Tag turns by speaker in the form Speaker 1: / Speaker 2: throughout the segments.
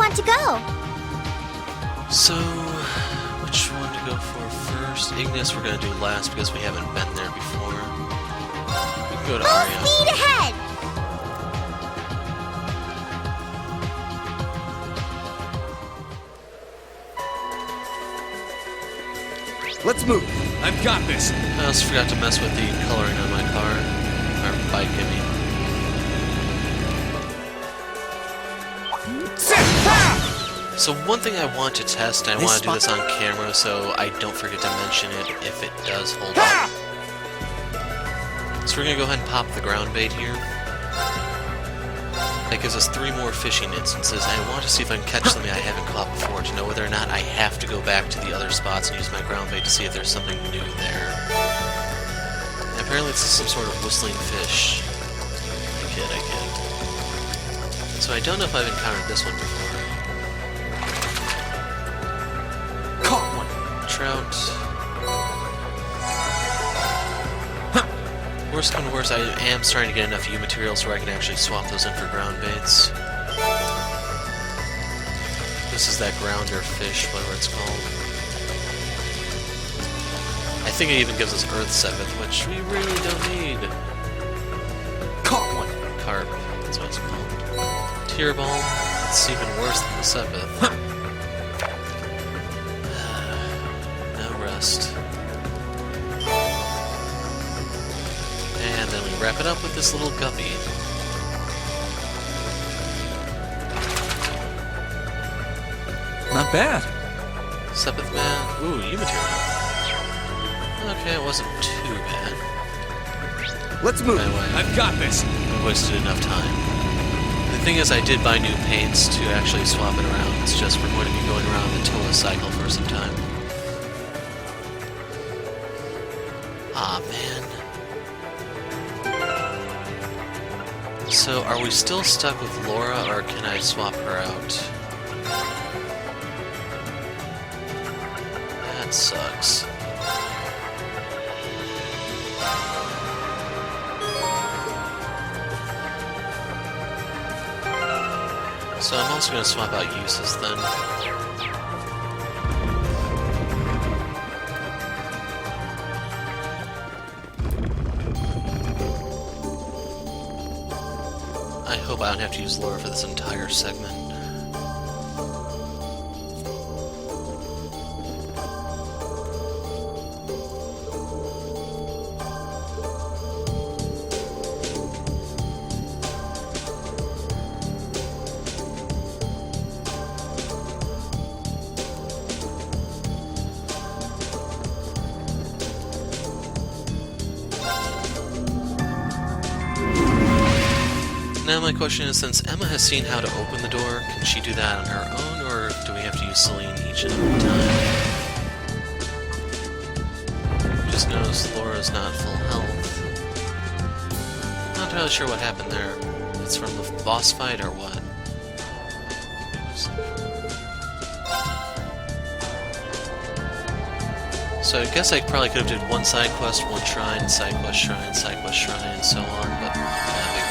Speaker 1: want to go?
Speaker 2: So, which one to go for first? Ignis we're gonna do last because we haven't been there before. We can go to
Speaker 1: Full
Speaker 2: Aria.
Speaker 1: speed ahead!
Speaker 3: Let's move. I've got this.
Speaker 2: I also forgot to mess with the coloring on my car. Or bike, I mean. So one thing I want to test, and I want to do this on camera so I don't forget to mention it if it does hold up. So we're going to go ahead and pop the ground bait here. That gives us 3 more fishing instances, and I want to see if I can catch something I haven't caught before to know whether or not I have to go back to the other spots and use my ground bait to see if there's something new there. And apparently this is some sort of whistling fish. I kid. So I don't know if I've encountered this one before.
Speaker 3: Caught one.
Speaker 2: Trout. Worst come to worst, I am starting to get enough U materials where I can actually swap those in for ground baits. This is that grounder fish, whatever it's called. I think it even gives us Earth 7th, which we really don't need.
Speaker 3: Caught one.
Speaker 2: Carp, that's what it's called. Tear ball, it's even worse than the 7th. No rest. And then we wrap it up with this little guppy.
Speaker 3: Not bad.
Speaker 2: 7th man. Ooh, U material. Okay, it wasn't too bad.
Speaker 3: Let's move.
Speaker 2: Anyway,
Speaker 3: I've got this.
Speaker 2: I wasted enough time. The thing is, I did buy new paints to actually swap it around. It's just we're going to be going around the Toa cycle for some time. Ah, man. So, are we still stuck with Laura, or can I swap her out? That sucks. So I'm also going to swap out uses then. I hope I don't have to use Laura for this entire segment. Now my question is, since Emma has seen how to open the door, can she do that on her own, or do we have to use Celine each and every time? Just noticed Laura's not full health. Not entirely sure what happened there. It's from the boss fight or what? So I guess I probably could have did one side quest, one shrine, side quest shrine, and so on, but not a big deal.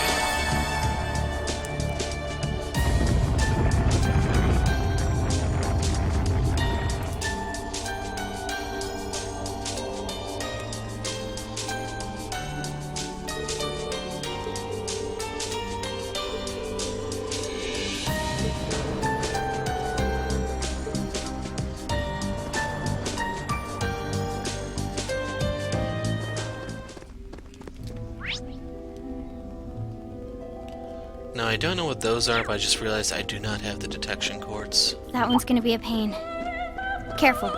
Speaker 2: Now, I don't know what those are, but I just realized I do not have the detection quartz.
Speaker 1: That one's gonna be a pain. Careful.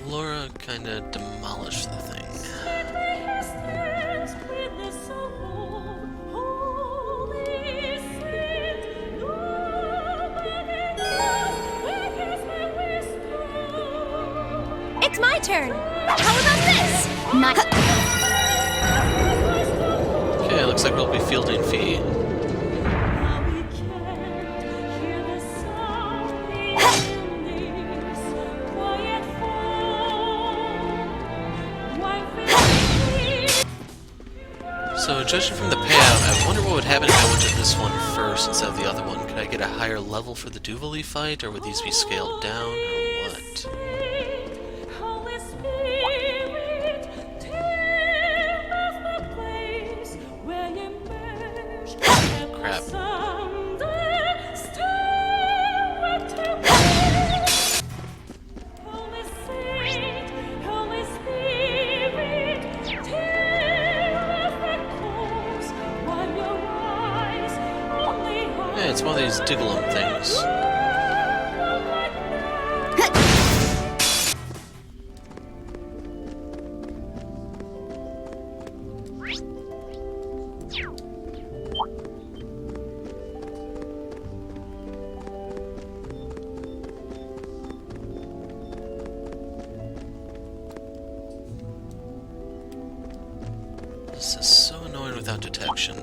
Speaker 2: Laura kinda demolished the thing.
Speaker 1: It's my turn! How about this? My...
Speaker 2: Okay, looks like we'll be fielding Fee. So, judging from the payout, I wonder what would happen if I went to this one first instead of the other one. Could I get a higher level for the Duvali fight, or would these be scaled down, or what? Crap. Yeah, it's one of these Diggleum things. This is so annoying without detection.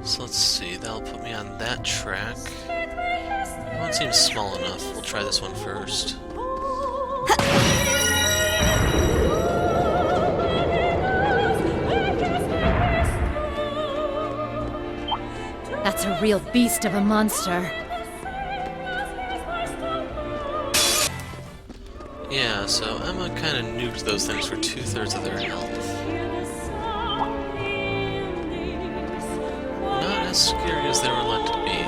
Speaker 2: So let's see, that'll put me on that track. That one seems small enough. We'll try this one first.
Speaker 1: That's a real beast of a monster.
Speaker 2: Yeah, so Emma kind of nuked those things for 2/3 of their health. Not as scary as they were led to be.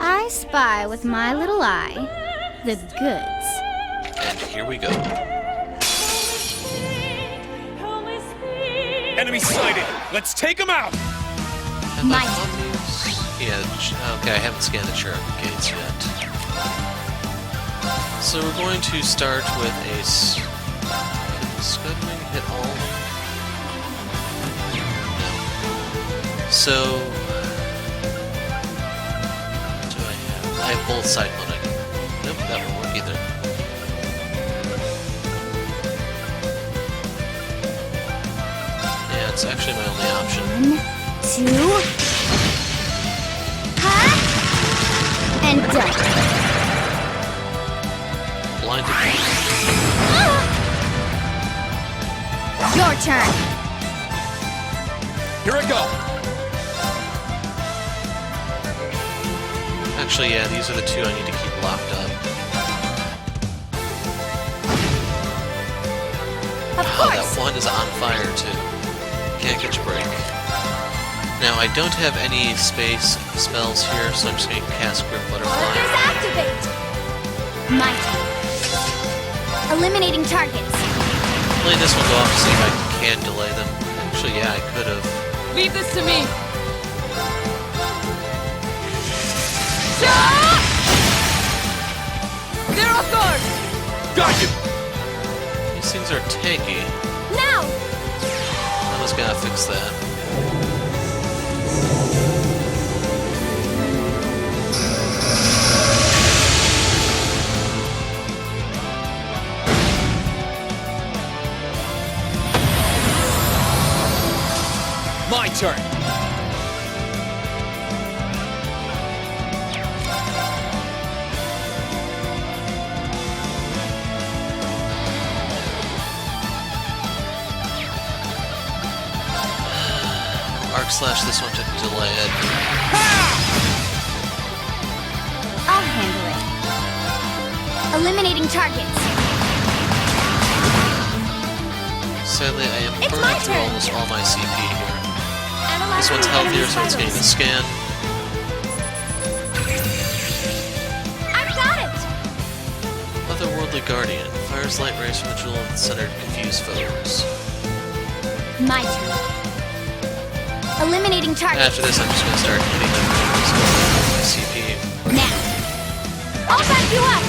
Speaker 1: I spy with my little eye the goods.
Speaker 2: And here we go.
Speaker 3: Enemy sighted! Let's take him out!
Speaker 2: Have I
Speaker 1: Might.
Speaker 2: fought these? Yeah, okay, I haven't scanned the Cherub gates yet. So we're going to start with a Scuttling hit all of them? No. So... what do I have? I have both sidequests. Nope, that won't work either. Yeah, it's actually my only option.
Speaker 1: 1, 2... Ha! And done.
Speaker 2: Blinded.
Speaker 1: Your turn.
Speaker 3: Here I go!
Speaker 2: Actually, yeah, these are the two I need to keep locked up.
Speaker 1: Of
Speaker 2: Oh,
Speaker 1: course.
Speaker 2: that one is on fire, too. Can't catch a break. Now, I don't have any space spells here, so I'm just going to cast Grim Butterfly.
Speaker 1: Orders activate. My turn. Eliminating targets.
Speaker 2: Play this one go off to see if I can delay them. Actually, yeah, I could have.
Speaker 4: Leave this to me. They're off guard.
Speaker 3: Got you!
Speaker 2: These things are tanky.
Speaker 1: Now.
Speaker 2: I was gonna fix that.
Speaker 3: My turn!
Speaker 2: Arc Slash this one to delay it.
Speaker 1: I'll handle it. Eliminating targets.
Speaker 2: Sadly, I am
Speaker 1: It's my
Speaker 2: burning through
Speaker 1: turn.
Speaker 2: almost all my CP here. This
Speaker 1: Analyzing
Speaker 2: one's healthier,
Speaker 1: enemy
Speaker 2: so it's getting a
Speaker 1: vitals.
Speaker 2: scan.
Speaker 1: I've got it.
Speaker 2: Otherworldly Guardian. Fires light rays from the jewel in the center to confuse foes.
Speaker 1: My turn. Eliminating targets.
Speaker 2: After this, I'm just gonna start hitting them with my CP.
Speaker 1: Now. I'll back you up.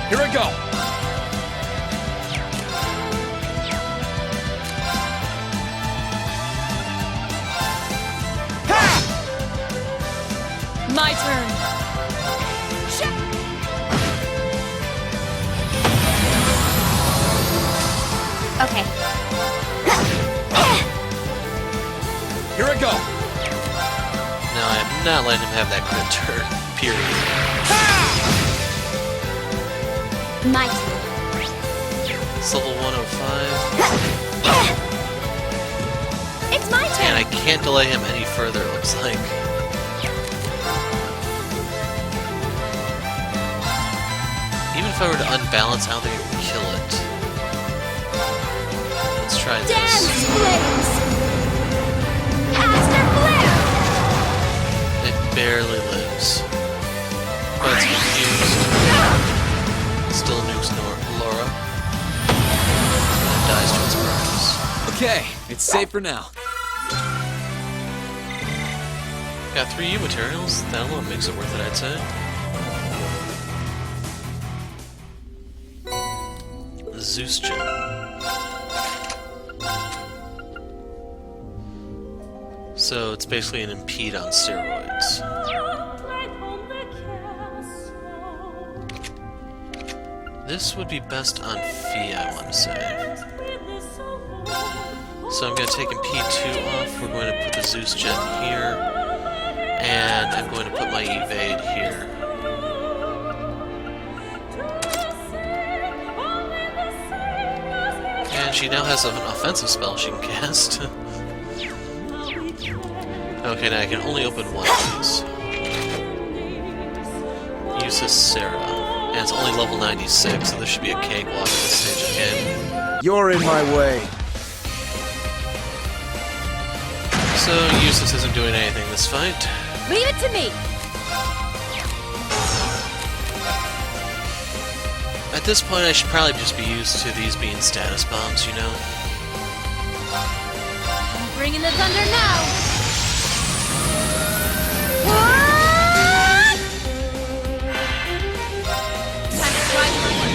Speaker 3: Here I go! Here I go!
Speaker 2: No, I am not letting him have that crit turn. Period.
Speaker 1: My turn.
Speaker 2: It's level 105.
Speaker 1: It's my turn.
Speaker 2: And I can't delay him any further, it looks like. Even if I were to unbalance, I don't think I can kill it. Let's try this.
Speaker 1: Dance flames. Caster flare.
Speaker 2: It barely lives. But it's confused. Still nukes Laura. And dies to its burns.
Speaker 3: Okay, it's safe for now.
Speaker 2: Got 3 U materials. That alone makes it worth it, I'd say. The Zeus gem. So it's basically an impede on steroids. This would be best on Fee, I want to say. So I'm going to take impede 2 off. We're going to put the Zeus gem here. And I'm going to put my evade here. And she now has an offensive spell she can cast. Okay, now I can only open one of these. Use this Sarah. And it's only level 96, so this should be a cakewalk at this stage of the game.
Speaker 5: You're in my way.
Speaker 2: So, Eustace isn't doing anything this fight.
Speaker 1: Leave it to me.
Speaker 2: At this point, I should probably just be used to these being status bombs, you know?
Speaker 1: I'm bringing the thunder now. Time to try for one.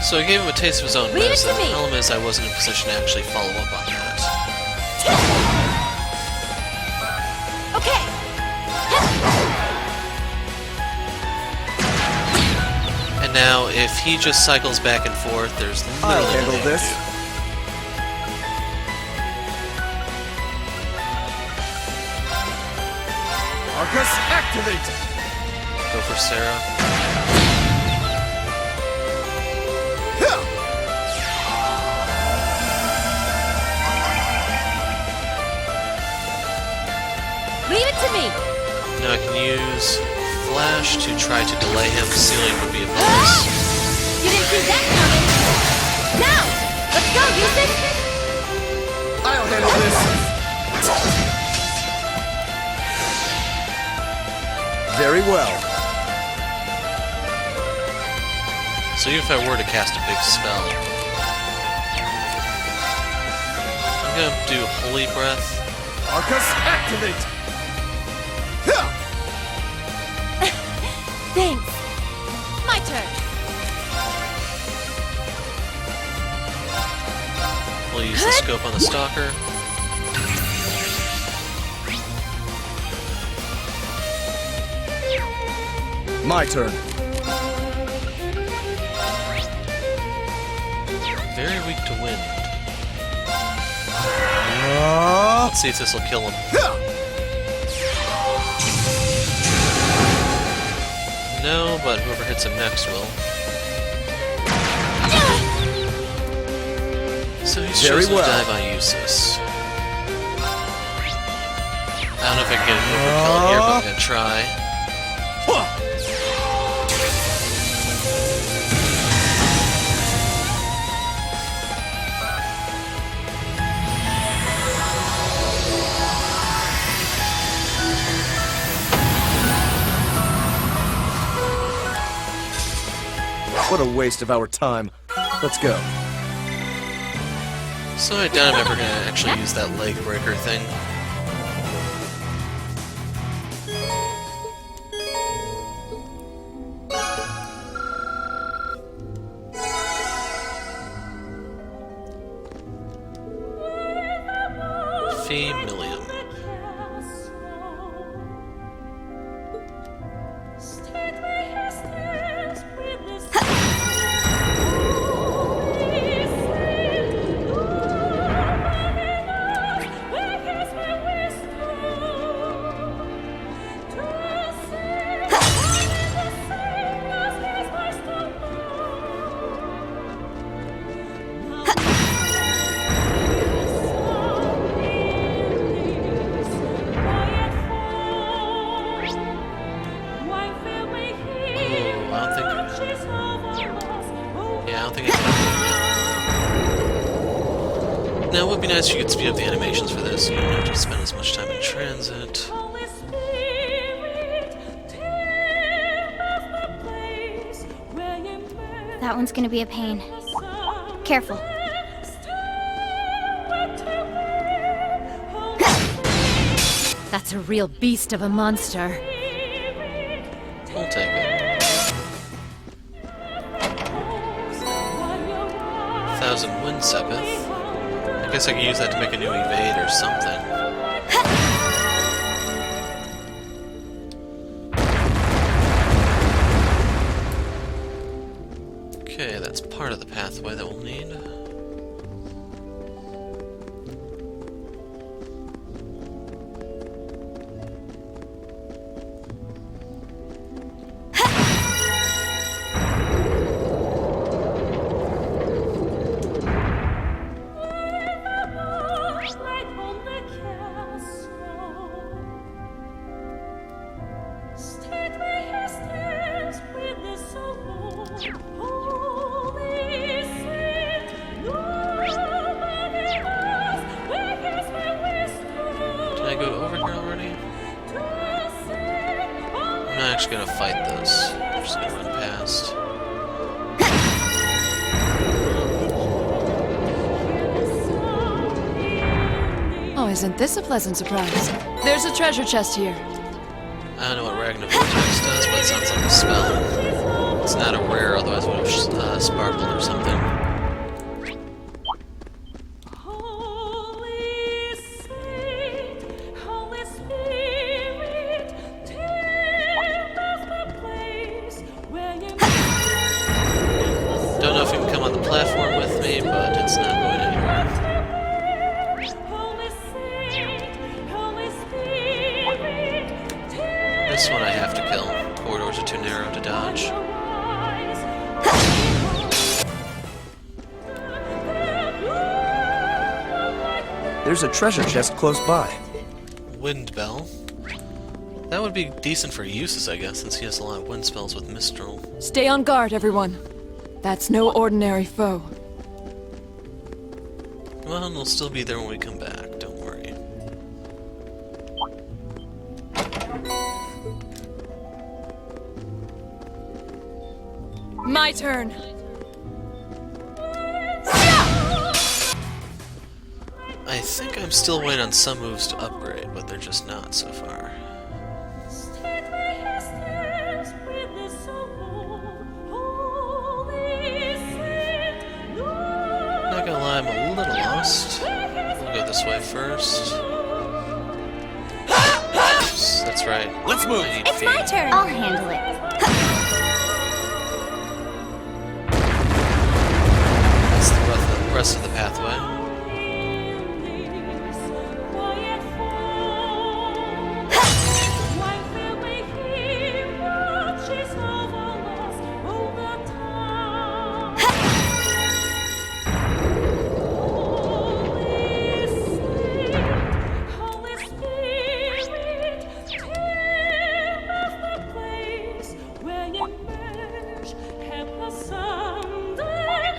Speaker 2: So I gave him a taste of his own
Speaker 1: Leave it
Speaker 2: medicine.
Speaker 1: to me.
Speaker 2: The problem is I wasn't in a position to actually follow up on that.
Speaker 1: Okay.
Speaker 2: And now, if he just cycles back and forth, there's
Speaker 5: I'll
Speaker 2: literally
Speaker 5: handle
Speaker 2: nothing I
Speaker 5: this.
Speaker 2: can
Speaker 5: Arcus, activate!
Speaker 2: do. Go for Sarah.
Speaker 1: Leave it to me.
Speaker 2: Now I can use Flash to try to delay him. Sealing would be a bonus.
Speaker 1: You didn't see that coming. Now, let's go, Eustace.
Speaker 5: I'll handle this! Very well.
Speaker 2: So even if I were to cast a big spell, I'm gonna do Holy Breath.
Speaker 5: Arcus, activate!
Speaker 1: Thanks. My turn.
Speaker 2: We'll use the scope on the Stalker.
Speaker 5: My turn.
Speaker 2: Very weak to wind. Let's see if this will kill him. No, but whoever hits him next will. So he's
Speaker 5: Very
Speaker 2: chosen
Speaker 5: well.
Speaker 2: to die by Eustace. I don't know if I can get an overkill here, but I'm gonna try.
Speaker 5: What a waste of our time. Let's go.
Speaker 2: So I doubt I'm ever gonna actually use that leg breaker thing. 50 million. Now, it would be nice if you could speed up the animations for this, so you don't have to spend as much time in transit.
Speaker 1: That one's gonna be a pain. Careful.
Speaker 4: That's a real beast of a monster.
Speaker 2: We'll take it. 1,000 wind sepith. I guess I could use that to make a new evade or something. Okay, that's part of the pathway that we'll need. I'm not actually gonna fight this. I'm just gonna run past.
Speaker 4: Oh, isn't this a pleasant surprise? There's a treasure chest here.
Speaker 2: I don't know what Ragnar Vortex does, but it sounds like a spell. It's not a rare, otherwise it would have sparkled or something. Don't know if you can come on the platform with me, but it's not going anywhere. This one I have to kill. Corridors are too narrow to dodge.
Speaker 5: There's a treasure chest close by.
Speaker 2: Wind Bell. That would be decent for uses, I guess, since he has a lot of wind spells with Mistral.
Speaker 4: Stay on guard, everyone. That's no ordinary foe.
Speaker 2: Well, they'll still be there when we come back, don't worry.
Speaker 4: My turn.
Speaker 2: I think I'm still waiting on some moves to upgrade, but they're just not so far. Not gonna lie, I'm a little lost. We'll go this way first. Oops, that's right.
Speaker 5: Let's move.
Speaker 2: I need
Speaker 1: It's my
Speaker 2: feet.
Speaker 1: turn. I'll handle it.
Speaker 2: That's the rest of the pathway.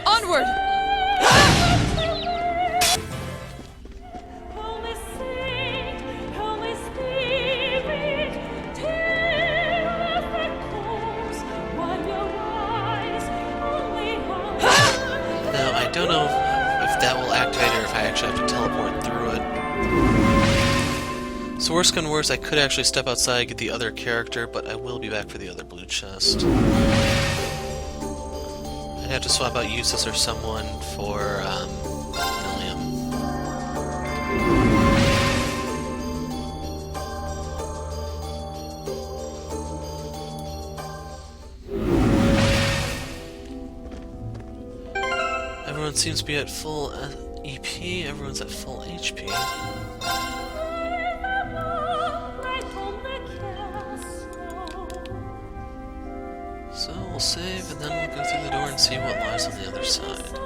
Speaker 4: Onward!
Speaker 2: Now, I don't know if that will activate it or if I actually have to teleport through it. So worst come worst, I could actually step outside and get the other character, but I will be back for the other blue chest. I'd have to swap out Eustace or someone for William. Everyone seems to be at full EP, everyone's at full HP. So we'll save and then we'll go through the door and see what lies on the other side.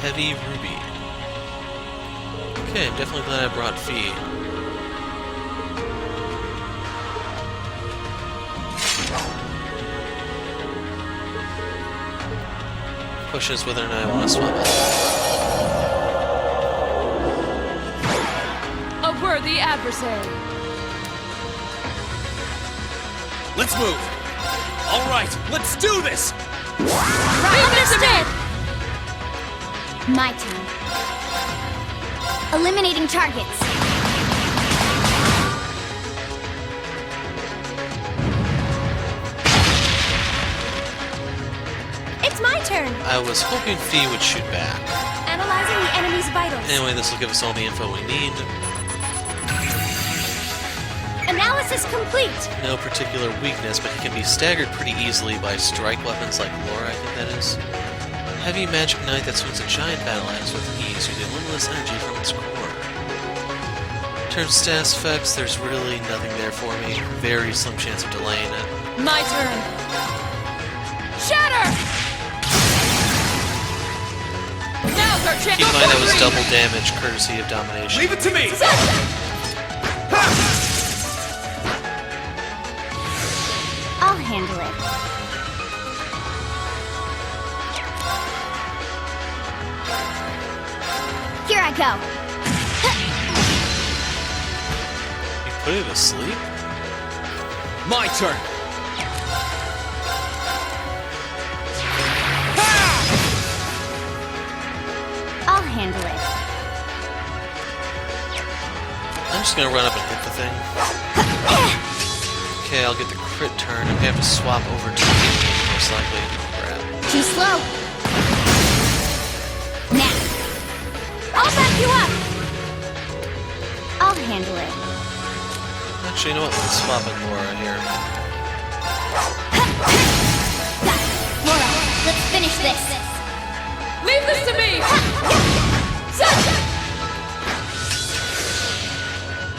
Speaker 2: Heavy Ruby. Okay, I'm definitely glad I brought Fee. Question is whether or not I want to swap it.
Speaker 4: A worthy adversary.
Speaker 5: Let's move. All right, let's do this.
Speaker 1: Understood! My turn. Eliminating targets. It's my turn.
Speaker 2: I was hoping Fee would shoot back.
Speaker 1: Analyzing the enemy's vitals.
Speaker 2: Anyway, this will give us all the info we need.
Speaker 1: Analysis complete.
Speaker 2: No particular weakness, but he can be staggered pretty easily by strike weapons like Laura, I think that is. Heavy magic knight that swings a giant battle axe with ease, using limitless energy from its core. In terms of status effects, there's really nothing there for me. Very slim chance of delaying it.
Speaker 4: My turn. Shatter! Now's our chance.
Speaker 2: Keep in mind that was double damage, courtesy of domination.
Speaker 5: Leave it to me.
Speaker 1: I'll handle it. Here I go.
Speaker 2: You put it asleep?
Speaker 5: My turn.
Speaker 1: I'll handle it.
Speaker 2: I'm just gonna run up and hit the thing. Okay, I'll get the crit turn. I'm gonna have to swap over to the most likely. Crap.
Speaker 1: Too slow. Now. I'll back you up. I'll handle it.
Speaker 2: Actually, you know what? Let's swap in Laura here.
Speaker 1: Got it. Laura, let's finish this.
Speaker 4: Leave this to me!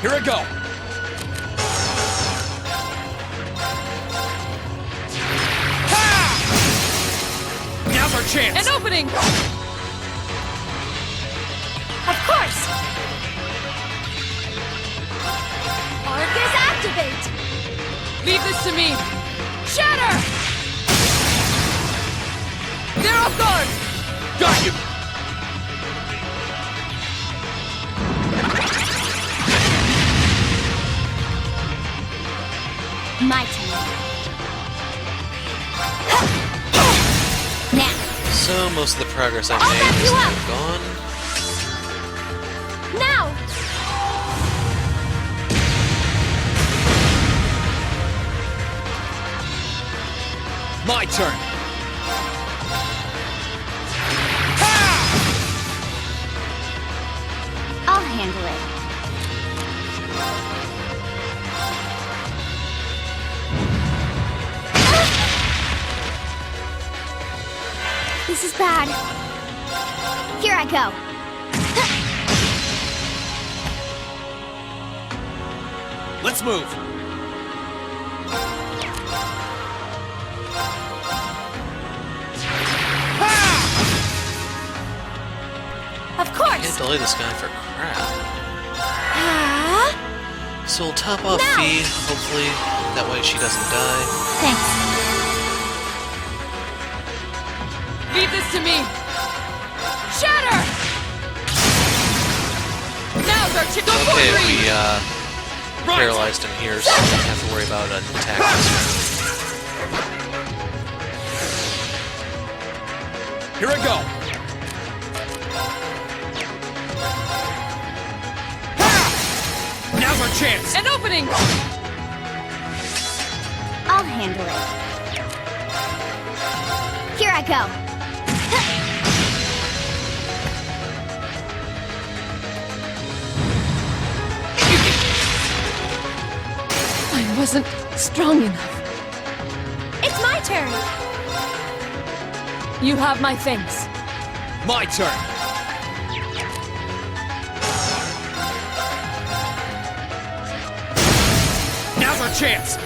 Speaker 5: Here I go. Now's our chance.
Speaker 4: An opening!
Speaker 1: Of course. Arcus activate.
Speaker 4: Leave this to me! Shatter! They're off guard!
Speaker 5: Got you.
Speaker 1: My turn. Now.
Speaker 2: So, most of the progress I've
Speaker 1: I'll
Speaker 2: made
Speaker 1: back
Speaker 2: is
Speaker 1: you
Speaker 2: now
Speaker 1: up.
Speaker 2: gone.
Speaker 1: Now.
Speaker 5: My turn.
Speaker 1: I'll handle it. This is bad. Here I go.
Speaker 5: Let's move.
Speaker 1: Of course.
Speaker 2: Can't delay this guy for crap.
Speaker 1: Ah,
Speaker 2: So we'll top off
Speaker 1: No.
Speaker 2: Fee, hopefully. That way she doesn't die.
Speaker 1: thanks.
Speaker 4: Leave this to me! Shatter! Now's Now's our chance.
Speaker 2: Okay, we paralyzed him here, so we don't have to worry about an attack this
Speaker 5: Here I go. Ha! Now's our chance.
Speaker 4: An opening!
Speaker 1: I'll handle it. Here I go.
Speaker 4: I wasn't strong enough.
Speaker 1: It's my turn.
Speaker 4: You have my things.
Speaker 5: My turn. Now's our chance.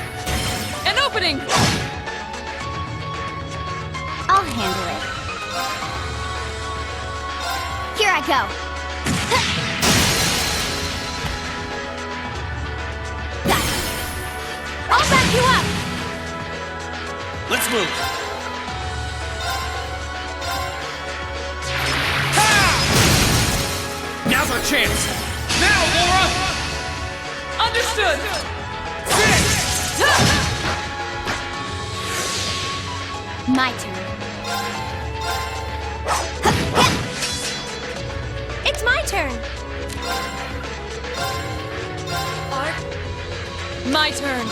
Speaker 4: An opening!
Speaker 1: I'll handle it. Here I go. Got it. I'll back you up.
Speaker 5: Let's move. Ha! Now's our chance. Now, Laura.
Speaker 4: Understood!
Speaker 1: My turn. It's my turn.
Speaker 4: My turn.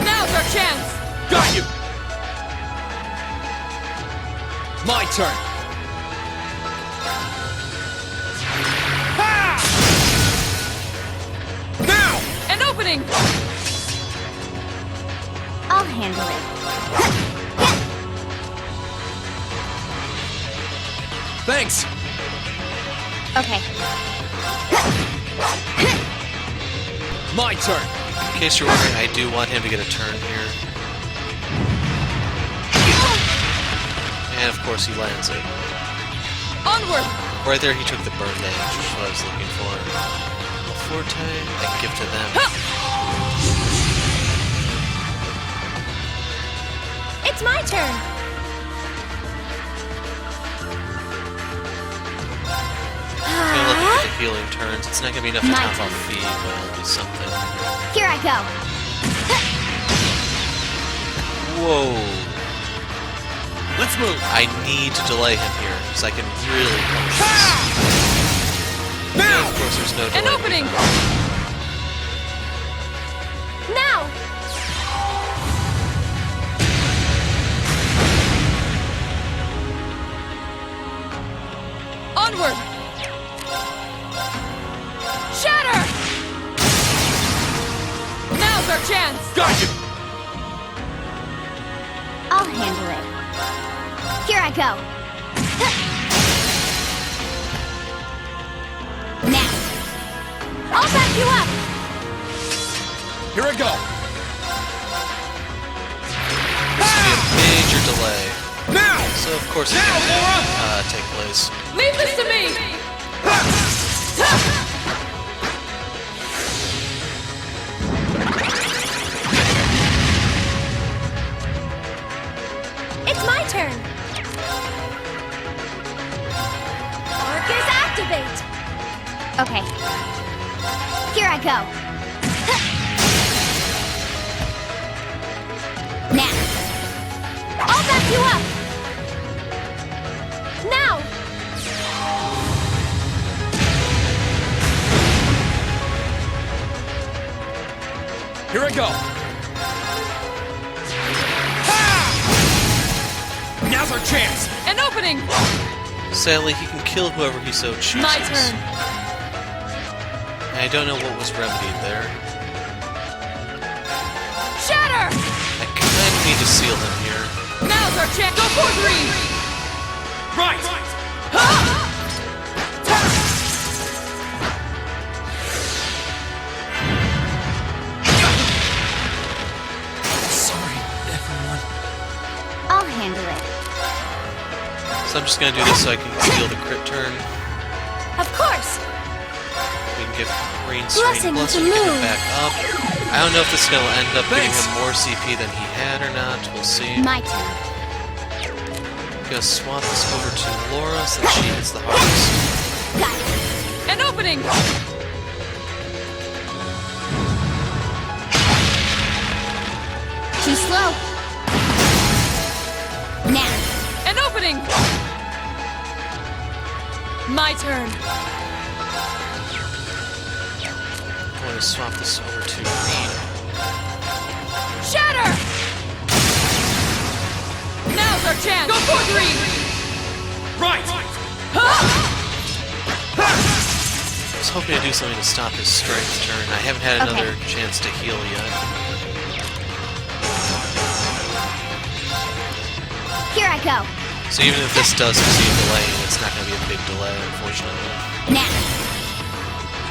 Speaker 4: Now's our chance!
Speaker 5: Got you. My turn. Ha! Now.
Speaker 4: An opening!
Speaker 1: I'll handle it.
Speaker 5: Thanks.
Speaker 1: Okay.
Speaker 5: My turn.
Speaker 2: In case you're wondering, I do want him to get a turn here. And of course he lands it.
Speaker 4: Onward!
Speaker 2: Right there he took the burn damage, which is what I was looking for. A forte, I can give to them.
Speaker 1: It's my turn.
Speaker 2: I'm gonna look at the healing turns. It's not gonna be enough to
Speaker 1: My
Speaker 2: top
Speaker 1: turn.
Speaker 2: off feed, but it'll be something.
Speaker 1: Here I go.
Speaker 2: Whoa.
Speaker 5: Let's move.
Speaker 2: I need to delay him here, because I can really punch this.
Speaker 5: Ha!
Speaker 2: And
Speaker 5: Now.
Speaker 2: of course there's no
Speaker 4: An
Speaker 2: delay.
Speaker 4: opening!
Speaker 1: Now.
Speaker 4: Onward! Shatter! Now's our chance!
Speaker 5: Got you.
Speaker 1: I'll handle it. Here I go. Now. I'll back you up.
Speaker 5: Here I go.
Speaker 2: Major delay.
Speaker 5: Now.
Speaker 2: So of course it
Speaker 5: Now,
Speaker 2: can take place.
Speaker 4: Leave this to me!
Speaker 1: It's my turn. Arcus activate. Okay. Here I go. Now. I'll back you up. Now.
Speaker 5: Here I go. Ha! Now's our chance.
Speaker 4: An opening!
Speaker 2: Sadly, he can kill whoever he so chooses.
Speaker 4: My turn.
Speaker 2: And I don't know what was remedied there.
Speaker 4: Shatter!
Speaker 2: I kind of need to seal him here.
Speaker 4: Now's our chance! Go for three!
Speaker 5: Right.
Speaker 3: Sorry, everyone.
Speaker 1: I'll handle it.
Speaker 2: So I'm just going to do this so I can seal the crit turn.
Speaker 1: Of course.
Speaker 2: We can give Green Screen
Speaker 1: Blessing
Speaker 2: plus
Speaker 1: to
Speaker 2: and get him
Speaker 1: move.
Speaker 2: back up. I don't know if this is going to end up getting
Speaker 5: Thanks.
Speaker 2: him more CP than he had or not. We'll see.
Speaker 1: My turn.
Speaker 2: Gonna swap this over to Laura so that she hits the hardest.
Speaker 1: Got it.
Speaker 4: An opening!
Speaker 1: Too slow. Now.
Speaker 4: An opening! My turn.
Speaker 2: I'm going to swap this over to green.
Speaker 4: Shatter! Now's our chance! Go for green!
Speaker 5: Right!
Speaker 4: Huh?
Speaker 2: I was hoping to do something to stop his strength turn. I haven't had another chance to heal yet.
Speaker 1: Here I go.
Speaker 2: So even if this does see a delay, it's not going to be a big delay, unfortunately.
Speaker 1: Now.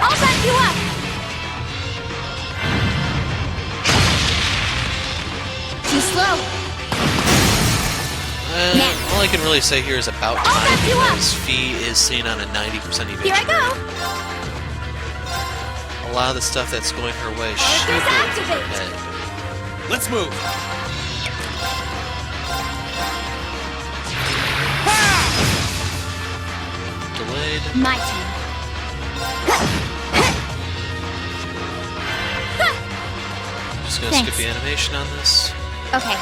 Speaker 1: I'll back you up. Too slow.
Speaker 2: All I can really say here is about
Speaker 1: I'll
Speaker 2: time,
Speaker 1: back you up.
Speaker 2: because Fee is seen on a 90% evasion
Speaker 1: Here I go.
Speaker 2: rate. A lot of the stuff that's going her way should
Speaker 1: Characters
Speaker 2: go over her
Speaker 1: activate.
Speaker 2: head.
Speaker 5: Let's move!
Speaker 2: Delayed.
Speaker 1: My turn.
Speaker 2: Just gonna
Speaker 1: Thanks.
Speaker 2: skip the animation on this.
Speaker 1: Okay.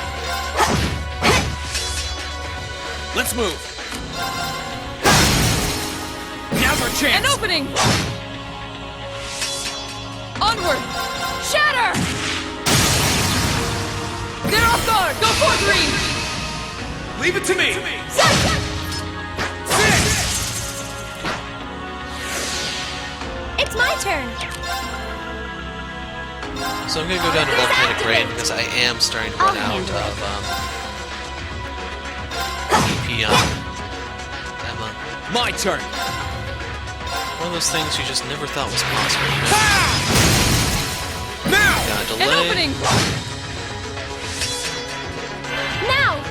Speaker 5: Let's move! Now's our
Speaker 4: An
Speaker 5: chance!
Speaker 4: opening! Onward! Shatter! They're off guard! Go for green!
Speaker 5: Leave it to me!
Speaker 1: It's my turn.
Speaker 2: So I'm gonna go down to Volcanic Rain because I am starting to run
Speaker 1: I'll
Speaker 2: out
Speaker 1: handle
Speaker 2: of EP on Emma.
Speaker 5: My turn!
Speaker 2: One of those things you just never thought was possible, you know?
Speaker 5: Now!
Speaker 2: Got a
Speaker 4: An
Speaker 2: delay.
Speaker 4: opening!
Speaker 1: Now.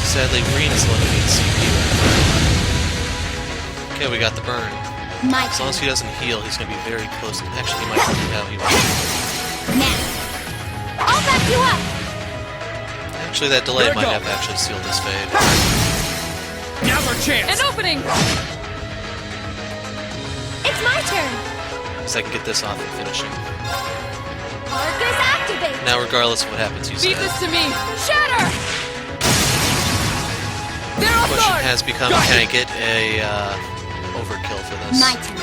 Speaker 2: Sadly, green is the one who needs CPU. Okay, we got the burn.
Speaker 1: My
Speaker 2: As long
Speaker 1: turn.
Speaker 2: as he doesn't heal, he's gonna be very close. Actually, he might. No, he won't.
Speaker 1: Now. I'll back you up.
Speaker 2: Actually, that delay
Speaker 5: Here I
Speaker 2: might
Speaker 5: go.
Speaker 2: have actually sealed this fade.
Speaker 5: Now's our chance!
Speaker 4: An opening!
Speaker 1: It's my turn.
Speaker 2: Because I can get this off and finishing.
Speaker 1: Characters activate.
Speaker 2: Now, regardless of what happens, use
Speaker 4: Beat
Speaker 2: that.
Speaker 4: this to me! Shatter! They're off
Speaker 2: Question
Speaker 4: guard!
Speaker 2: has become, can I get a overkill for this?
Speaker 1: My turn.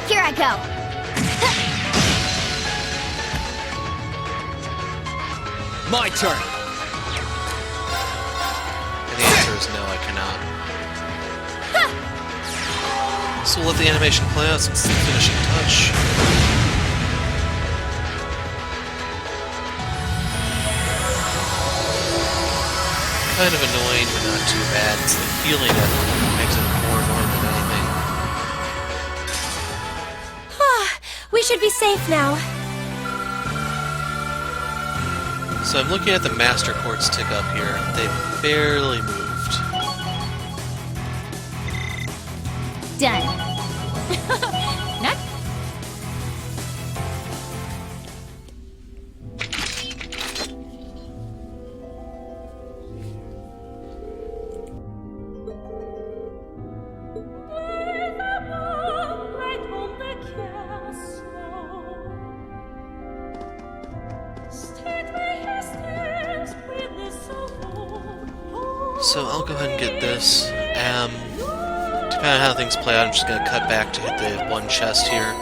Speaker 1: Here I go.
Speaker 5: My turn!
Speaker 2: And the answer is no, I cannot. So we'll let the animation play out since it's the finishing touch. Kind of annoying, but not too bad. It's the healing that makes it more annoying than anything.
Speaker 1: We should be safe now.
Speaker 2: So I'm looking at the Master Quartz tick up here. They barely moved.
Speaker 1: Done.
Speaker 4: Not
Speaker 2: So I'll go ahead and get this. Depending on how things play out, I'm just going to cut back to hit the one chest here.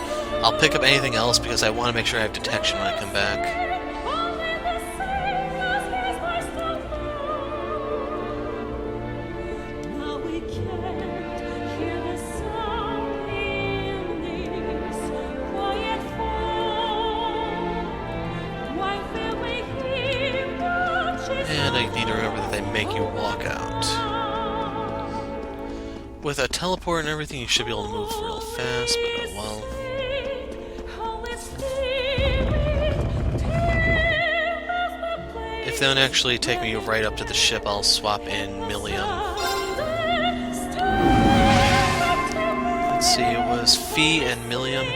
Speaker 2: I'll pick up anything else because I want to make sure I have detection when I come back. And I need to remember that they make you walk out. With a teleport and everything, you should be able to move real fast, but oh well. If they don't actually take me right up to the ship, I'll swap in Millium. Let's see, it was Fee and Millium.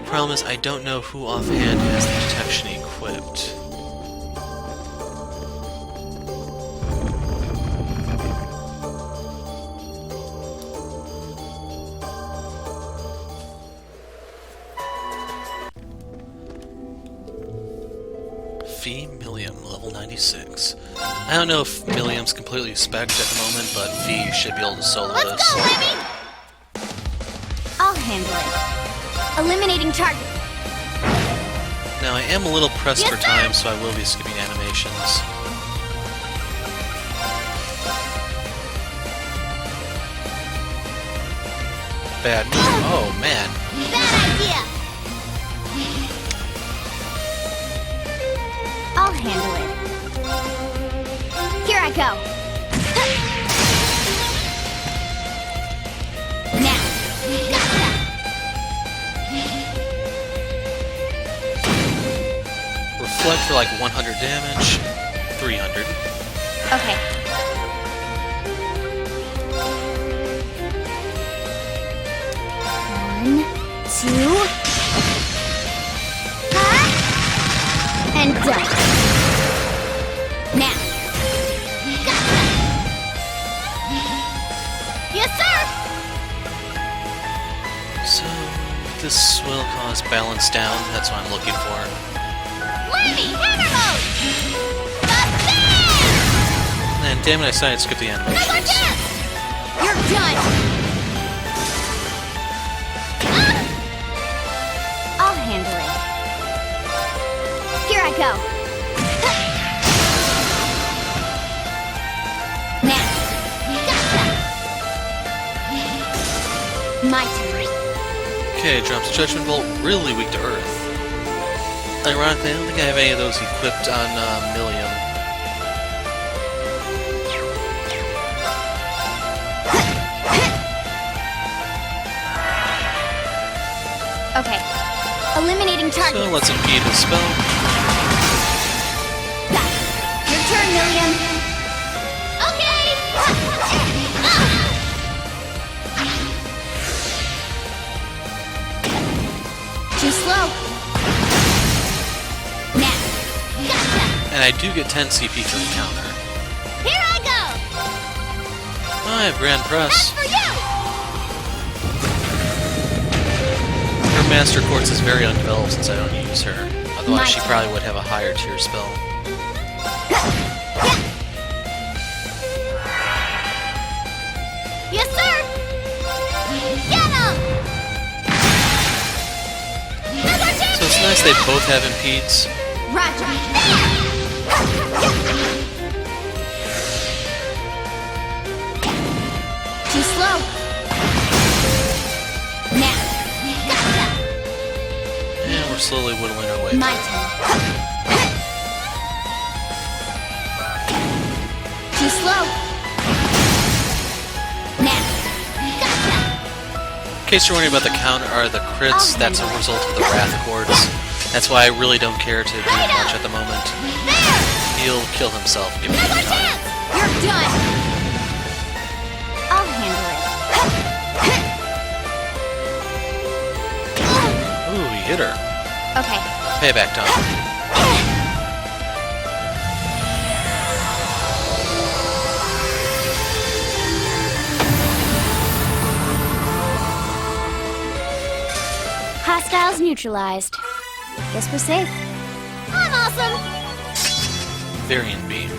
Speaker 2: Problem is, I don't know who offhand has the detection equipped. Fee Millium, level 96. I don't know if Millium's completely spec'd at the moment, but Fee should be able to solo
Speaker 1: Let's
Speaker 2: this.
Speaker 1: go, Lemmy! I'll handle it. Eliminating target.
Speaker 2: Now, I am a little pressed
Speaker 1: Yes,
Speaker 2: for
Speaker 1: sir.
Speaker 2: time, so I will be skipping animations. Bad news. Oh, man.
Speaker 1: Bad idea! I'll handle it. Here I go. Now. Gotcha.
Speaker 2: Reflect for like 100 damage. 300.
Speaker 1: Okay. One, two. And done. Now. Gotcha. Yes, sir!
Speaker 2: So, this will cause balance down. That's what I'm looking for.
Speaker 1: Lemmy, hammer mode! Bam!
Speaker 2: And damn it, I decided to skip the
Speaker 1: Another
Speaker 2: animations.
Speaker 1: chance! You're done! I'll handle it. Here I go. Now. Gotcha. My turn.
Speaker 2: Okay, drops Judgment Bolt, really weak to Earth. Ironically, I don't think I have any of those equipped on Millium.
Speaker 1: Okay. Eliminating target.
Speaker 2: So let's impede his spell.
Speaker 1: Got it. Your turn, Million. Okay. Too slow. Now. Gotcha.
Speaker 2: And I do get 10 CP for the counter.
Speaker 1: Here I go.
Speaker 2: I have Grand
Speaker 1: That's
Speaker 2: Press.
Speaker 1: for you.
Speaker 2: Her Master Quartz is very undeveloped since I don't use her. Otherwise,
Speaker 1: My
Speaker 2: she
Speaker 1: turn.
Speaker 2: probably would have a higher tier spell.
Speaker 1: Yes, sir. Get him. Another chance.
Speaker 2: So it's nice they both have impedes.
Speaker 1: Roger. Too slow. Now. Gotcha.
Speaker 2: And we're slowly whittling our way.
Speaker 1: My turn. Too slow. Now. Gotcha.
Speaker 2: In case you're wondering about the counter or the crits, that's a result of the Wrath Quartz. That's why I really don't care to do much at the moment.
Speaker 1: There.
Speaker 2: He'll kill himself, give me
Speaker 1: Another
Speaker 2: time.
Speaker 1: chance. You're done. I'll handle it.
Speaker 2: Ooh, he hit her.
Speaker 1: Okay.
Speaker 2: Payback time.
Speaker 1: Hostiles neutralized. Guess we're safe. I'm awesome.
Speaker 2: Variant Beam.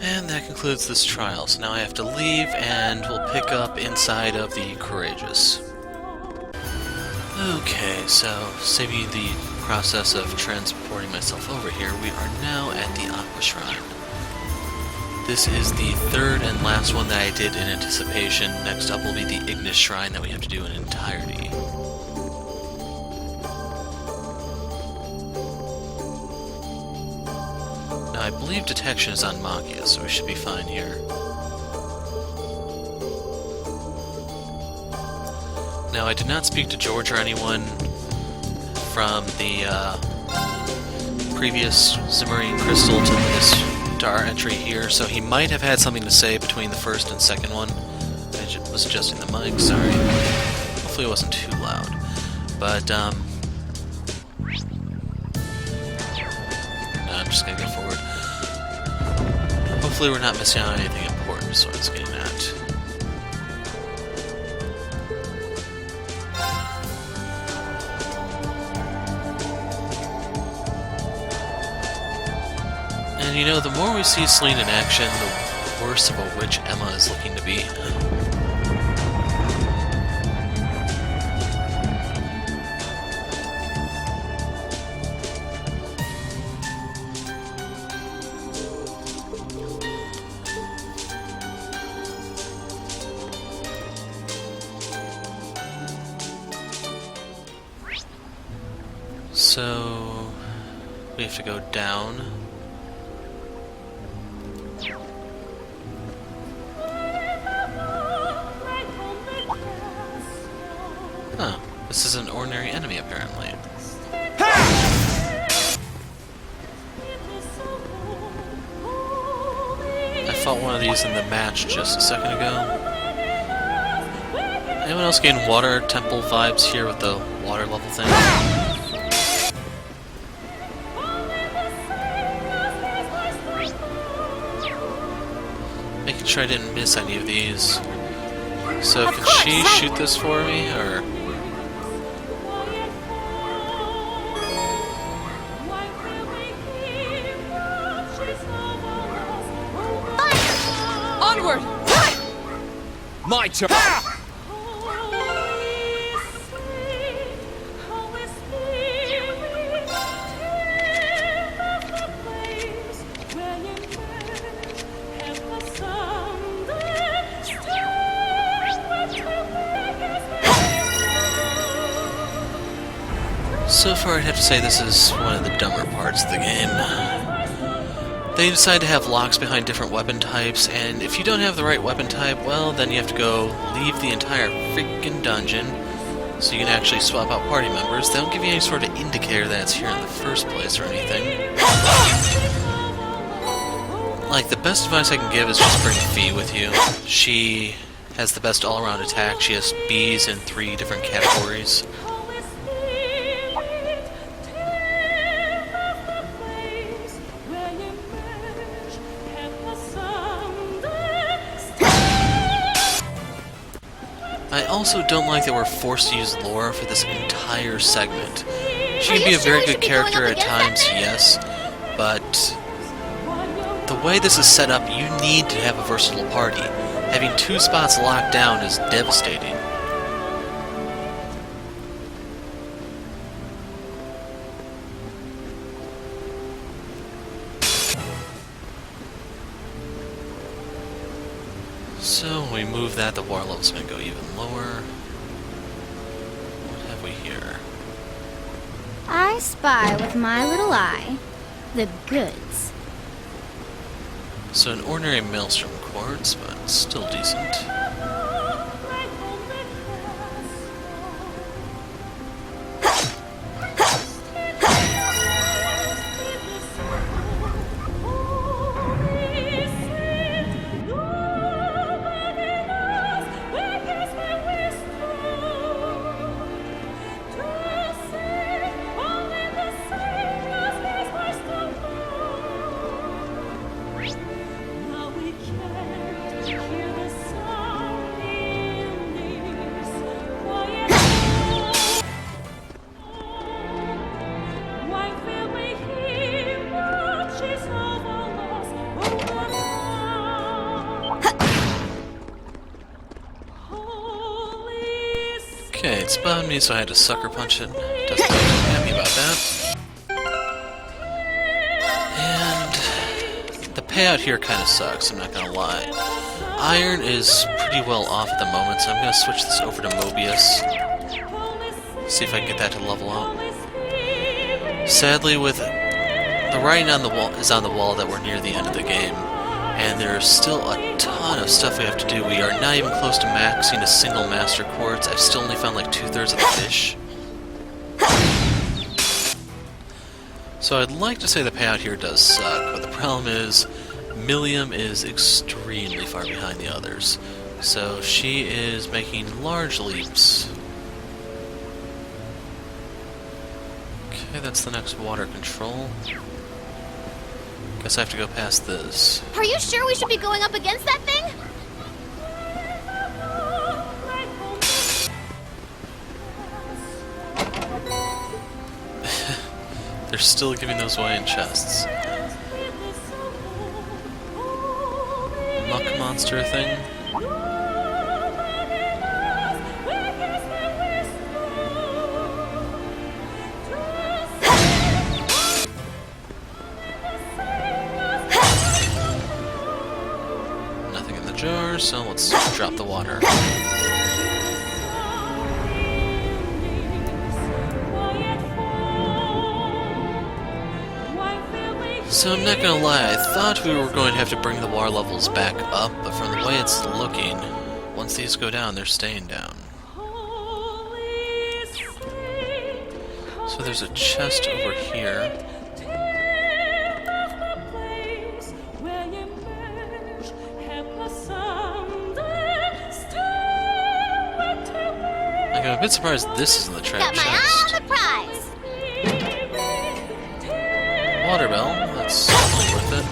Speaker 2: And that concludes this trial. So now I have to leave, and we'll pick up inside of the Courageous. Okay, so saving the process of transporting myself over here, we are now at the Aqua Shrine. This is the third and last one that I did in anticipation. Next up will be the Ignis Shrine that we have to do in entirety. Now I believe detection is on Magia, so we should be fine here. Now I did not speak to George or anyone from the previous Zimmerian Crystal to our entry here, so he might have had something to say between the first and second one. I was adjusting the mic, sorry. Hopefully it wasn't too loud. But, I'm just gonna go forward. Hopefully we're not missing out on anything important, so it's getting at. And you know, the more we see Celine in action, the worse of a witch Emma is looking to be. So we have to go down. Huh. This is an ordinary enemy, apparently. I fought one of these in the match just a second ago. Anyone else getting water temple vibes here with the water level thing? Making sure I didn't miss any of these. So can she shoot this for me, or...?
Speaker 4: Onward!
Speaker 5: My turn!
Speaker 2: So far, I'd have to say this is one of the dumber parts of the game. They decide to have locks behind different weapon types, and if you don't have the right weapon type, well, then you have to go leave the entire freaking dungeon so you can actually swap out party members. They don't give you any sort of indicator that it's here in the first place or anything. Like, the best advice I can give is just bring Fee with you. She has the best all-around attack. She has bees in 3 different categories. I also don't like that we're forced to use Laura for this entire segment. She can be a very good character at times, yes, but the way this is set up, you need to have a versatile party. Having 2 spots locked down is devastating. So when we move that, the water level's going to go even lower. What have we here?
Speaker 1: I spy with my little eye the goods.
Speaker 2: So an ordinary maelstrom quartz, but still decent. Okay, it spawned me, so I had to sucker punch it. Doesn't make me happy about that. And the payout here kind of sucks, I'm not gonna lie. Iron is pretty well off at the moment, so I'm gonna switch this over to Mobius. See if I can get that to level out. Sadly, with the writing on the wall is on the wall that we're near the end of the game, and there's still a ton of stuff we have to do. We are not even close to maxing a single Master Quartz. I've still only found like 2/3 of the fish. So I'd like to say the payout here does suck, but the problem is Millium is extremely far behind the others. So she is making large leaps. Okay, that's the next water control. Guess I have to go past this.
Speaker 1: Are you sure we should be going up against that thing?
Speaker 2: They're still giving those away in chests. Muck monster thing? Nothing in the jar, so let's drop the water. So I'm not gonna lie, I thought we were going to have to bring the water levels back up, but from the way it's looking, once these go down, they're staying down. So there's a chest over here. Like, I'm a bit surprised this isn't the treasure
Speaker 1: Got my
Speaker 2: chest.
Speaker 1: eye on the prize.
Speaker 2: Water bell, that's definitely worth it.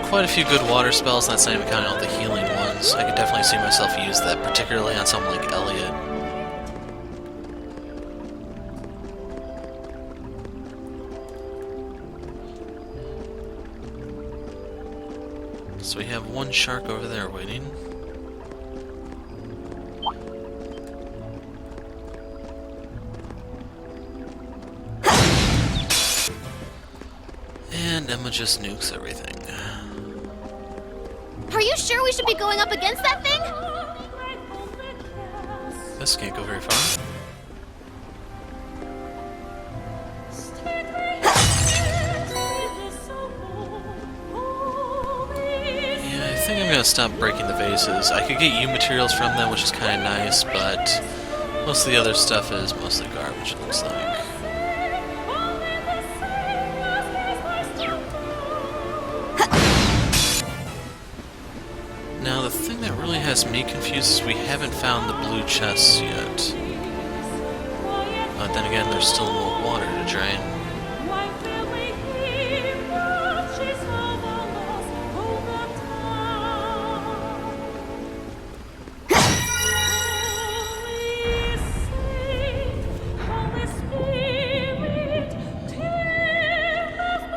Speaker 2: Quite a few good water spells, that's not even counting all the healing ones. I could definitely see myself use that, particularly on someone like Elliot. So we have one shark over there waiting. And Emma just nukes everything.
Speaker 1: Are you sure we should be going up against that thing?
Speaker 2: This can't go very far. Yeah, I think I'm gonna stop breaking the vases. I could get U materials from them, which is kind of nice, but most of the other stuff is mostly garbage, it looks like. Now, the thing that really has me confused is we haven't found the blue chests yet. But then again, there's still more water to drain.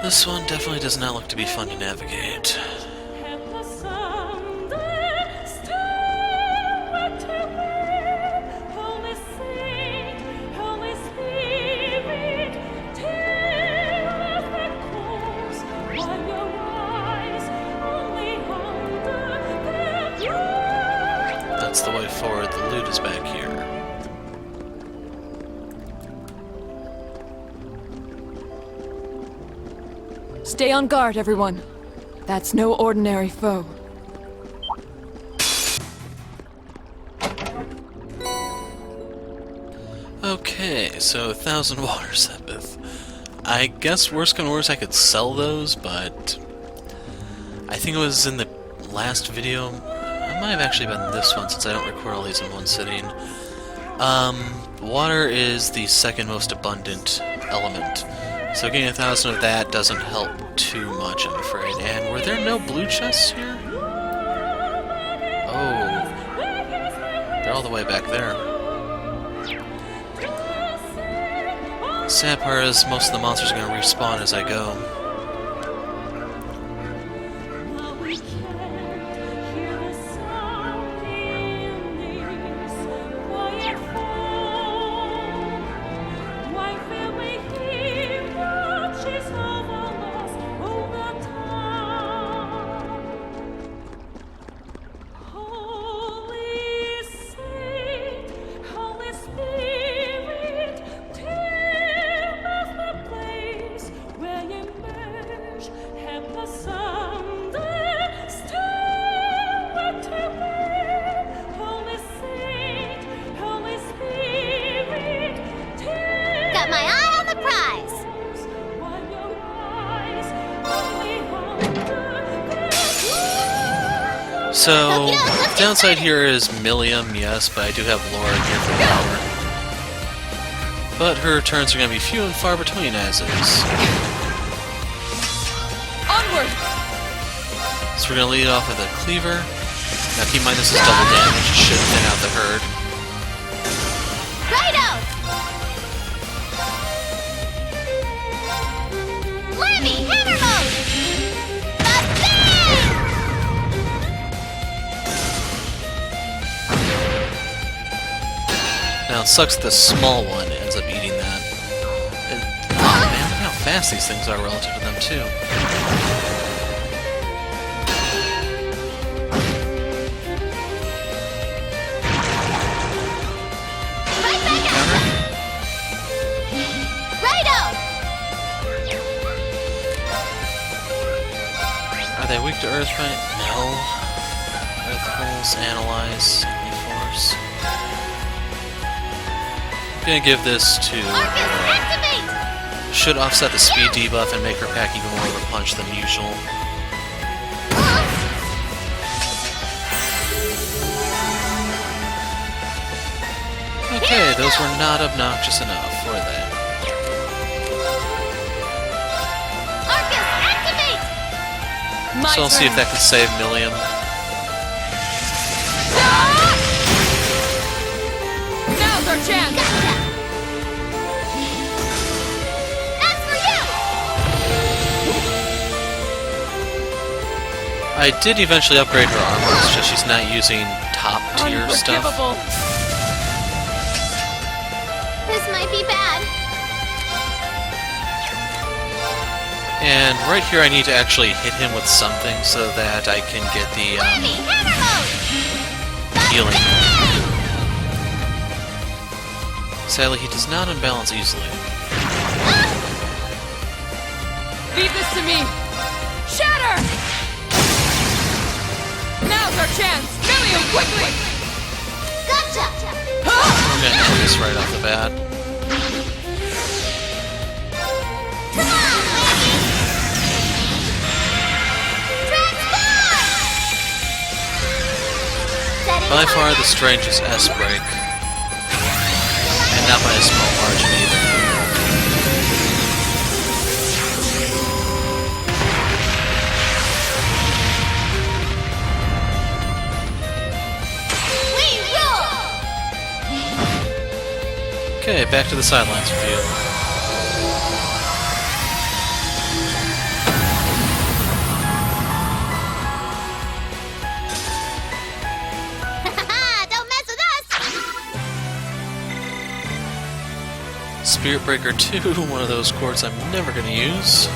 Speaker 2: This one definitely does not look to be fun to navigate. That's the way forward. The loot is back here.
Speaker 4: Stay on guard, everyone. That's no ordinary foe.
Speaker 2: Okay, so 1,000 water sepith. I guess worst come to worst I could sell those, but I think it was in the last video. It might have actually been this one, since I don't record all these in one sitting. Water is the second most abundant element. So getting 1,000 of that doesn't help too much, I'm afraid. And were there no blue chests here? Oh. They're all the way back there. Sad part is most of the monsters are going to respawn as I go.
Speaker 1: Got my eye on the prize.
Speaker 2: So, downside here is Millium, yes, but I do have Laura here for power. But her turns are going to be few and far between as is.
Speaker 4: Onward!
Speaker 2: So we're gonna lead off with a cleaver. Now keep in mind this is double damage. It should thin out the herd.
Speaker 1: Righto! Lemmy, hammer mode! Ba-bang!
Speaker 2: Now it sucks the small one ends up eating that. Oh man, look how fast these things are relative to them too.
Speaker 1: Right back up! Righto!
Speaker 2: Are they weak to earth right? No. Earth pulse, analyze, force. Gonna give this to
Speaker 1: Arcus, activate!
Speaker 2: should offset the speed debuff and make her pack even more of a punch than usual. Okay, those were not obnoxious enough, were they?
Speaker 1: Arcus, activate!
Speaker 4: My
Speaker 2: So I'll see if
Speaker 4: turn.
Speaker 2: that can save Millium.
Speaker 4: Now's our chance!
Speaker 1: Gotcha! That's for you!
Speaker 2: I did eventually upgrade her armor, it's just she's not using top tier stuff.
Speaker 4: Unforgivable!
Speaker 1: This might be bad.
Speaker 2: And right here I need to actually hit him with something so that I can get the
Speaker 1: Lemmy, hammer mode!
Speaker 2: healing.
Speaker 1: Ba-bang!
Speaker 2: Sadly, he does not unbalance easily.
Speaker 4: Leave this to me! Shatter! Now's our chance! Millium, quickly!
Speaker 1: Gotcha!
Speaker 2: We're gonna end this right off the bat.
Speaker 1: Come on, Lemmy! Transform! Setting
Speaker 2: By far the
Speaker 1: target.
Speaker 2: strangest S-break. And not by a small margin either.
Speaker 1: We rule!
Speaker 2: Okay, back to the sidelines for you.
Speaker 1: Don't mess with us!
Speaker 2: Spirit Breaker 2, one of those chords I'm never gonna use.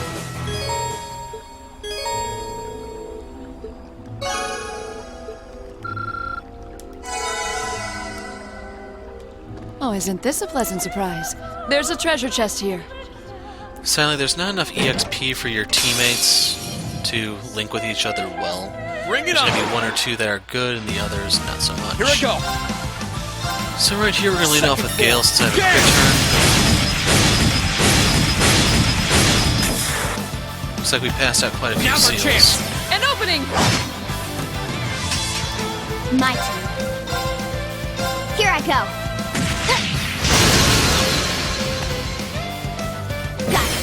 Speaker 4: Oh, isn't this a pleasant surprise? There's a treasure chest here.
Speaker 2: Sadly, there's not enough EXP for your teammates to link with each other well.
Speaker 5: Bring it
Speaker 2: There's
Speaker 5: on!
Speaker 2: gonna be one or two that are good and the others not so much.
Speaker 5: Here I go!
Speaker 2: So right here we're gonna lead off with Gale since I have a quick turn. Looks like we passed out quite a few
Speaker 5: Now's our
Speaker 2: seals.
Speaker 5: chance!
Speaker 4: An opening!
Speaker 1: My turn. Here I go. Got it.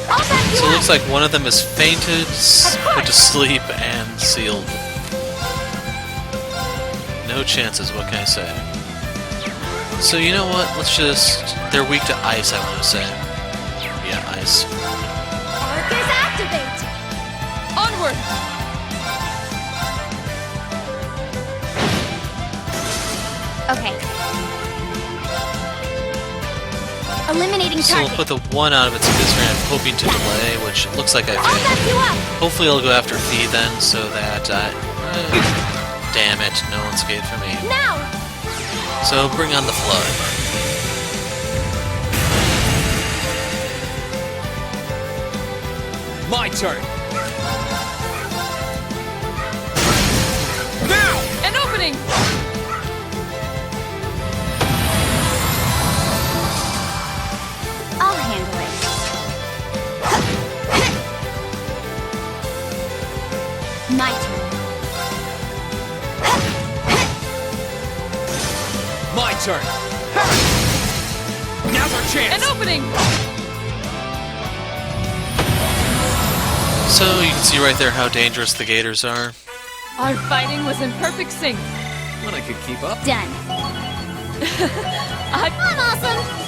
Speaker 1: I'll back you
Speaker 2: So it
Speaker 1: up.
Speaker 2: looks like one of them is fainted, put to sleep, and sealed. No chances, what can I say? So you know what, let's just... They're weak to ice, I want to say. Yeah, ice.
Speaker 1: Arcus, activate!
Speaker 4: Onward!
Speaker 1: Okay. Eliminating
Speaker 2: So we'll
Speaker 1: target.
Speaker 2: put the one out of its misery. I'm hoping to delay, which looks like I
Speaker 1: I'll
Speaker 2: failed.
Speaker 1: back you up.
Speaker 2: Hopefully I'll go after Fee then, so that damn it, no escape for me.
Speaker 1: Now!
Speaker 2: So bring on the flood.
Speaker 5: My turn! Now!
Speaker 4: An opening!
Speaker 1: I'll handle it. My turn.
Speaker 5: My turn! Now's our chance!
Speaker 4: An opening!
Speaker 2: So you can see right there how dangerous the gators are.
Speaker 4: Our fighting was in perfect sync.
Speaker 3: When I could keep up.
Speaker 1: Done. I'm awesome!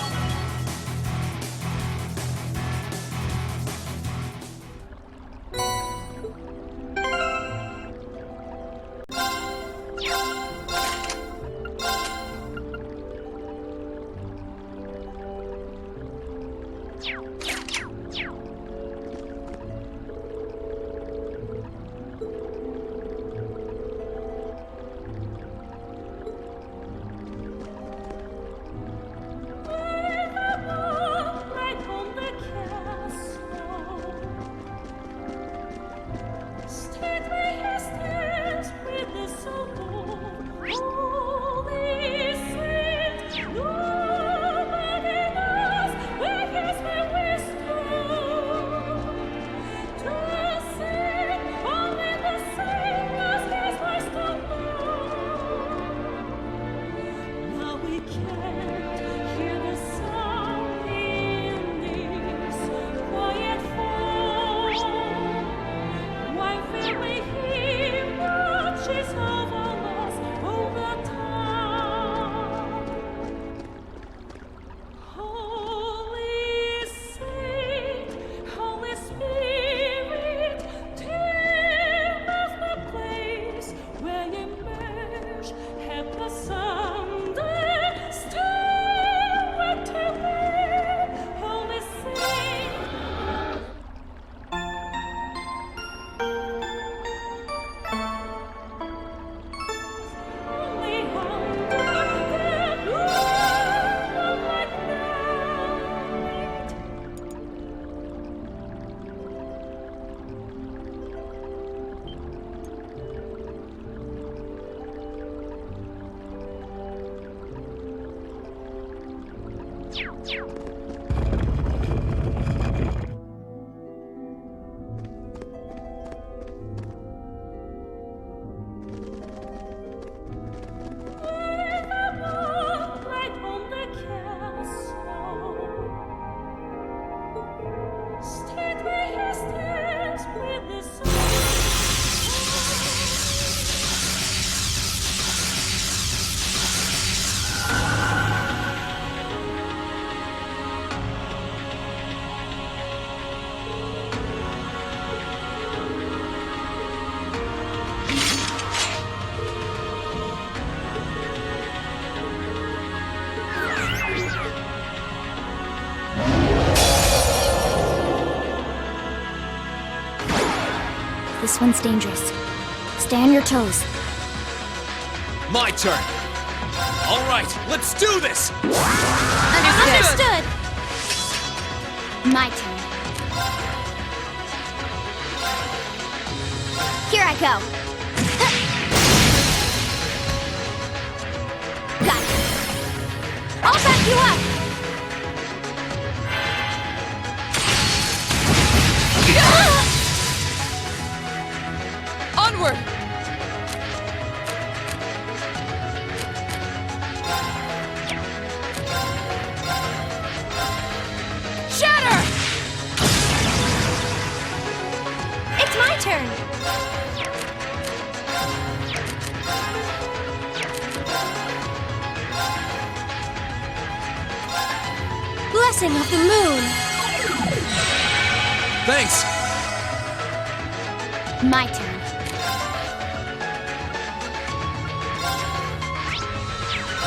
Speaker 1: This one's dangerous. Stay on your toes.
Speaker 5: My turn. All right, let's do this.
Speaker 1: Understood. My turn. Here I go. Got it. I'll back you up.
Speaker 4: Onward! Shatter!
Speaker 1: It's my turn. Blessing of the moon.
Speaker 3: Thanks!
Speaker 1: My turn.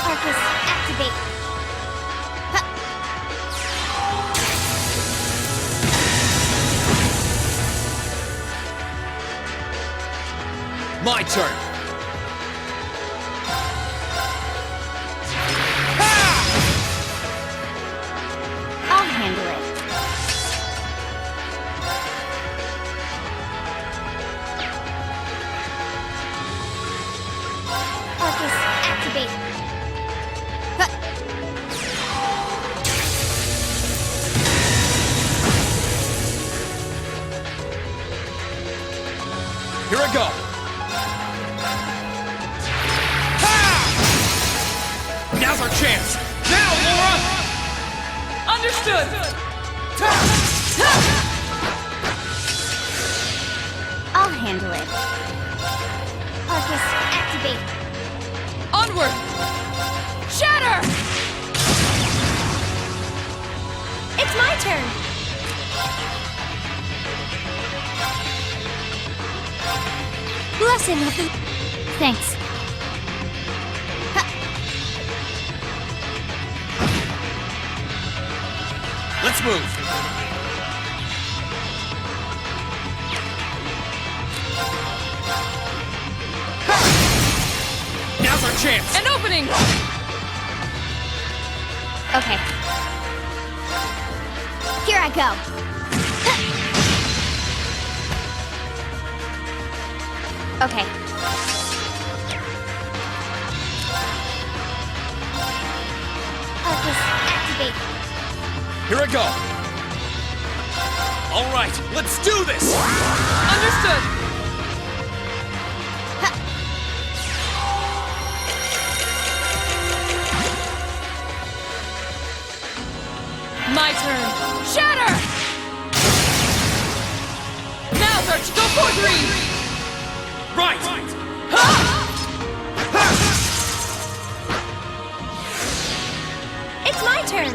Speaker 1: Arcus, activate. Huh.
Speaker 5: My turn.
Speaker 1: I'll handle it. Arcus, activate. Huh.
Speaker 5: Here I go. Now's our chance. Now, Laura.
Speaker 4: Understood!
Speaker 1: handle it. Arcus, activate.
Speaker 4: Onward! Shatter!
Speaker 1: It's my turn. Blessing of the... Thanks.
Speaker 5: Let's move. Now's our chance.
Speaker 4: An opening!
Speaker 1: Okay. Here I go. Okay. Arcus, activate.
Speaker 5: Here I go. All right, let's do this.
Speaker 4: Understood! My turn! Shatter! Now, Arch, go for green!
Speaker 5: Right.
Speaker 1: It's my turn.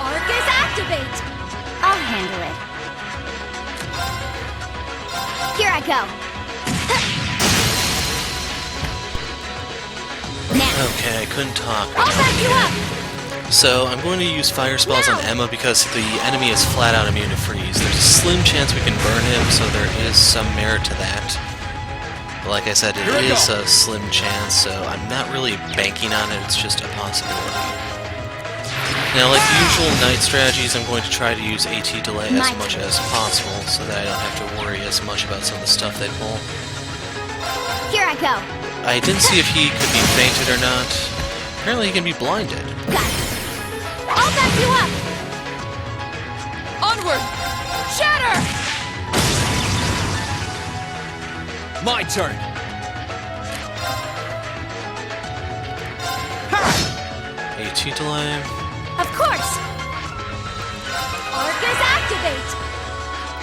Speaker 1: Arcus, activate. I'll handle it. Here I go. Now.
Speaker 2: Okay, I couldn't talk.
Speaker 1: I'll back you up.
Speaker 2: So, I'm going to use fire spells on Emma because the enemy is flat out immune to freeze. There's a slim chance we can burn him, so there is some merit to that. But like I said, it is a slim chance, so I'm not really banking on it, it's just a possibility. Now, like the usual knight strategies, I'm going to try to use AT delay as much as possible, so that I don't have to worry as much about some of the stuff they pull.
Speaker 1: Here I go.
Speaker 2: I didn't see if he could be fainted or not. Apparently he can be blinded.
Speaker 1: Got it. I'll back you up.
Speaker 4: Onward! Shatter!
Speaker 5: My turn.
Speaker 2: AT delay.
Speaker 1: Of course. Arcus, activate.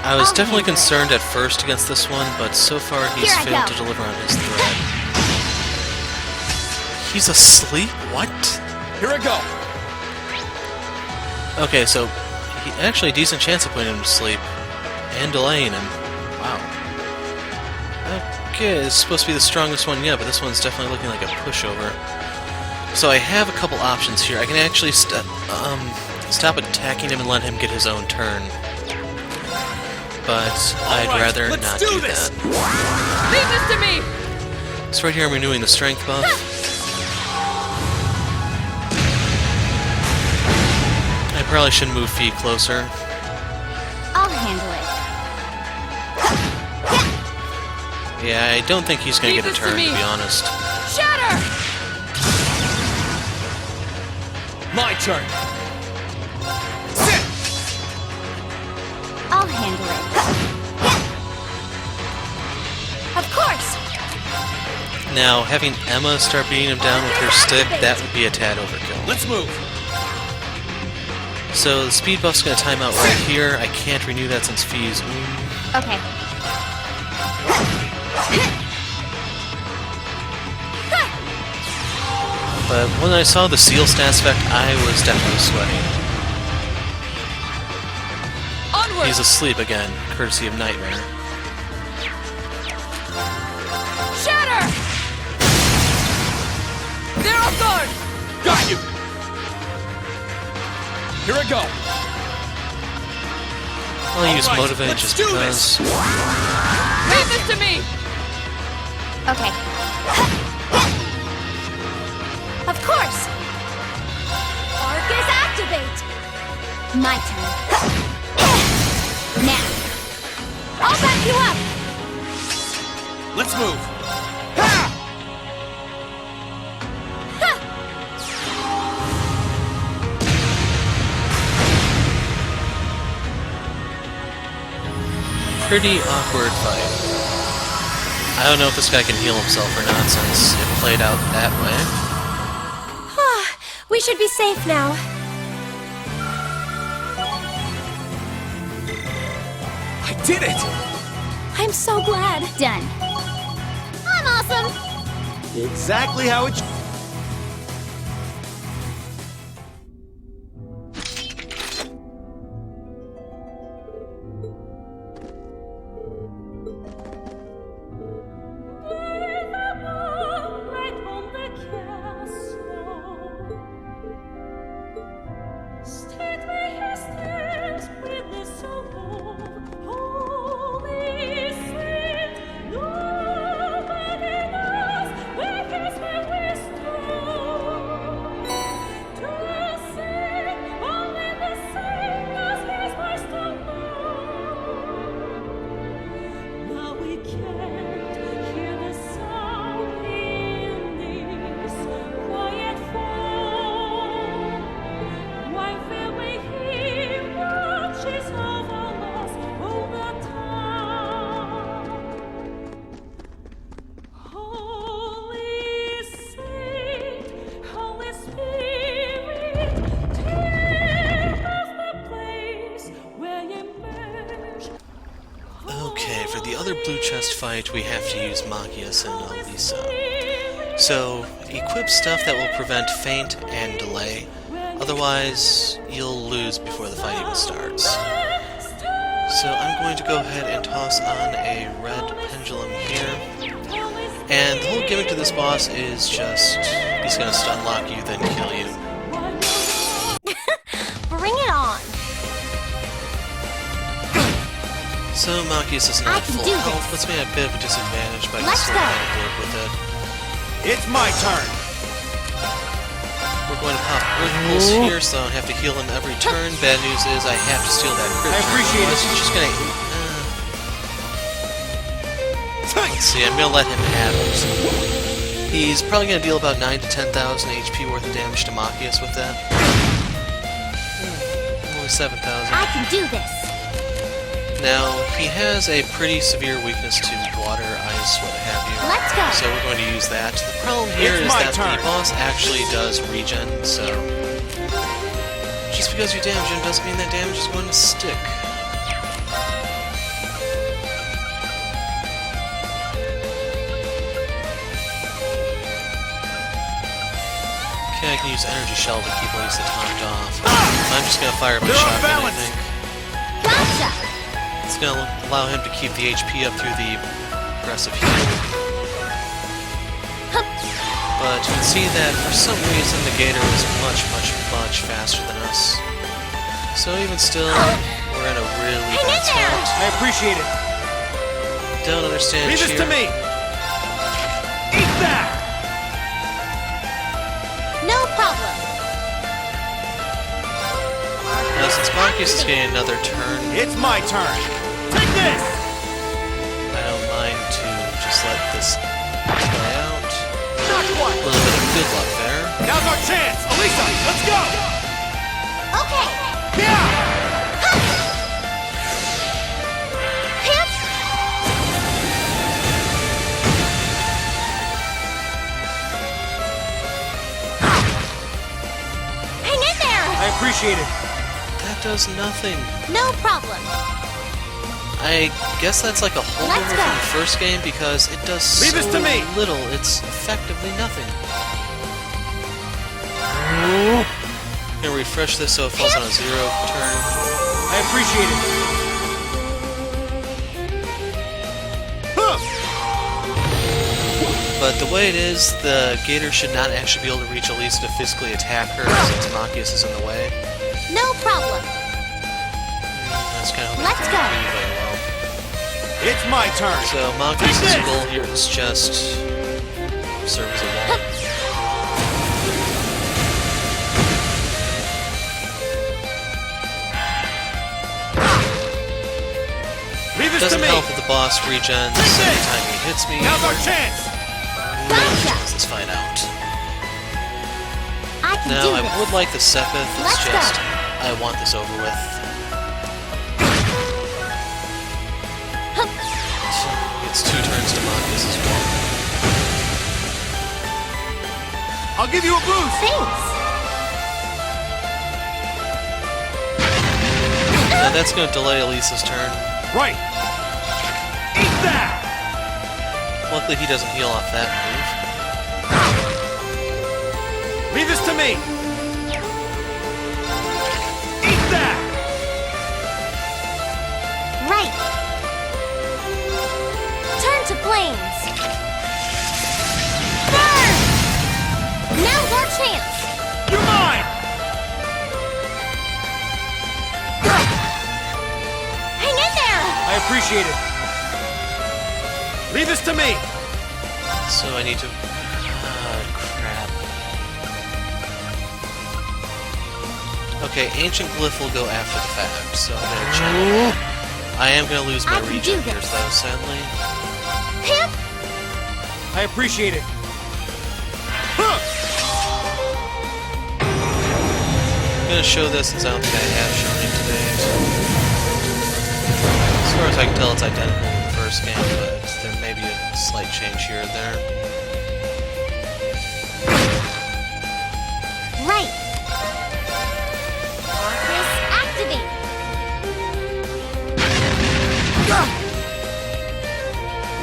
Speaker 2: I was definitely concerned at first against this one, but so far he's
Speaker 1: Here I
Speaker 2: failed
Speaker 1: go.
Speaker 2: to deliver on his threat. He's asleep? What?
Speaker 5: Here I go.
Speaker 2: Okay, so actually a decent chance of putting him to sleep and delaying him. Wow. Okay, it's supposed to be the strongest one yet, but this one's definitely looking like a pushover. So I have a couple options here. I can actually stop attacking him and let him get his own turn. But I'd rather not do that.
Speaker 4: Leave this to me!
Speaker 2: So right here I'm renewing the strength buff. I probably should move feet closer.
Speaker 1: I'll handle it.
Speaker 2: Yeah, I don't think he's gonna
Speaker 4: Leave
Speaker 2: get a
Speaker 4: this to
Speaker 2: turn,
Speaker 4: me.
Speaker 2: to be honest.
Speaker 4: Shatter!
Speaker 5: My turn.
Speaker 1: I'll handle it. Of course.
Speaker 2: Now, having Emma start beating him down with her stick, that would be a tad overkill.
Speaker 5: Let's move.
Speaker 2: So the speed buff's gonna time out right here. I can't renew that since fees.
Speaker 1: Okay.
Speaker 2: But when I saw the seal stats effect, I was definitely sweating.
Speaker 4: Onward!
Speaker 2: He's asleep again, courtesy of Nightmare.
Speaker 4: Shatter! They're off guard!
Speaker 5: Got you. Here I go.
Speaker 2: I'll use
Speaker 5: Alright,
Speaker 2: Motivate
Speaker 5: let's
Speaker 2: just
Speaker 5: do
Speaker 2: because.
Speaker 5: this.
Speaker 4: Leave this to me!
Speaker 1: Okay. Of course. Arcus, activate. My turn. Now. I'll back you up.
Speaker 5: Let's move.
Speaker 2: Pretty awkward fight. I don't know if this guy can heal himself or not since it played out that way.
Speaker 1: We should be safe now.
Speaker 5: I did it!
Speaker 1: I'm so glad. Done. I'm awesome.
Speaker 5: Exactly how it should.
Speaker 2: Blue chest fight, we have to use Machias and Elisa. So, equip stuff that will prevent feint and delay, otherwise you'll lose before the fight even starts. So I'm going to go ahead and toss on a red pendulum here, and the whole gimmick to this boss is just, he's going to stun lock you, then kill you.
Speaker 1: Bring it on!
Speaker 2: So Machias is not full health, puts me at a bit of a disadvantage, but I can still kind of work with it.
Speaker 5: It's my turn!
Speaker 2: We're going to pop Earth Pulse here, so I don't have to heal him every turn. Bad news is I have to steal that crit.
Speaker 5: I appreciate it.
Speaker 2: He's just gonna... let's see, I'm gonna let him have it. He's probably gonna deal about 9 to 10,000 HP worth of damage to Machias with that. Only 7,000.
Speaker 1: I can do this!
Speaker 2: Now, he has a pretty severe weakness to water, ice, what have you.
Speaker 1: Let's go!
Speaker 2: So we're going to use that. The problem here is that the boss actually does regen, so... just because you damage him doesn't mean that damage is going to stick. Okay, I can use Energy Shell to keep Lisa topped off. I'm just going to fire my shotgun, I think.
Speaker 1: Gotcha!
Speaker 2: It's going to allow him to keep the HP up through the aggressive heal. But you can see that for some reason the Gator is much faster than us. So even still, we're in a really bad spot.
Speaker 5: I appreciate it.
Speaker 2: Don't understand.
Speaker 5: Leave this to me! Eat that!
Speaker 1: No problem!
Speaker 2: Now since Machias is getting another turn,
Speaker 5: It's my turn! Take this!
Speaker 2: I don't mind to just let this play out.
Speaker 5: Not
Speaker 2: A
Speaker 5: quite!
Speaker 2: little bit of good luck there.
Speaker 5: Now's our chance! Elisa, let's go!
Speaker 1: Okay!
Speaker 5: Yeah!
Speaker 1: Hang in there!
Speaker 5: I appreciate it.
Speaker 2: That does nothing.
Speaker 1: No problem!
Speaker 2: I guess that's like a holdover
Speaker 1: Let's
Speaker 2: from
Speaker 1: go.
Speaker 2: the first game because it does
Speaker 5: Leave
Speaker 2: so
Speaker 5: this to me.
Speaker 2: little. It's effectively nothing. I'm gonna refresh this so it falls on a 0 turn.
Speaker 5: I appreciate it. Huh.
Speaker 2: But the way it is, the Gator should not actually be able to reach Elisa to physically attack her since Machias is in the way.
Speaker 1: No problem!
Speaker 2: That's kind of
Speaker 1: Let's go.
Speaker 5: It's my turn.
Speaker 2: So Machias' goal here is just serve as a wall.
Speaker 5: Leave this to
Speaker 2: Doesn't
Speaker 5: me.
Speaker 2: help that the boss regens every time he hits me.
Speaker 5: Now's our chance.
Speaker 1: Gotcha!
Speaker 2: Let's find out.
Speaker 1: I can
Speaker 2: Now,
Speaker 1: do
Speaker 2: I
Speaker 1: this!
Speaker 2: would like the Sepith, it's
Speaker 1: Let's go.
Speaker 2: just, I want this over with. It's 2 turns thanks to Marcus as well.
Speaker 5: I'll give you a boost!
Speaker 1: Thanks.
Speaker 2: Now that's going to delay Elisa's turn.
Speaker 5: Right! Eat that!
Speaker 2: Luckily he doesn't heal off that move.
Speaker 5: Leave this to me! Eat that!
Speaker 1: Right. Turn to flames. Burn! Now's our chance.
Speaker 5: You're mine!
Speaker 1: Hang in there.
Speaker 5: I appreciate it. Leave this to me!
Speaker 2: So I need to... crap. Okay, Ancient Glyph will go after the fact, so I'm gonna channel that. I am gonna lose my
Speaker 1: I can
Speaker 2: regen
Speaker 1: do
Speaker 2: here,
Speaker 1: this.
Speaker 2: though, sadly.
Speaker 1: Hip.
Speaker 5: I appreciate it. Huh!
Speaker 2: I'm gonna show this since I don't think I have shown it today. As far as I can tell, it's identical to the first game, but there may be a slight change here or there.
Speaker 1: Right. Marcus, activate.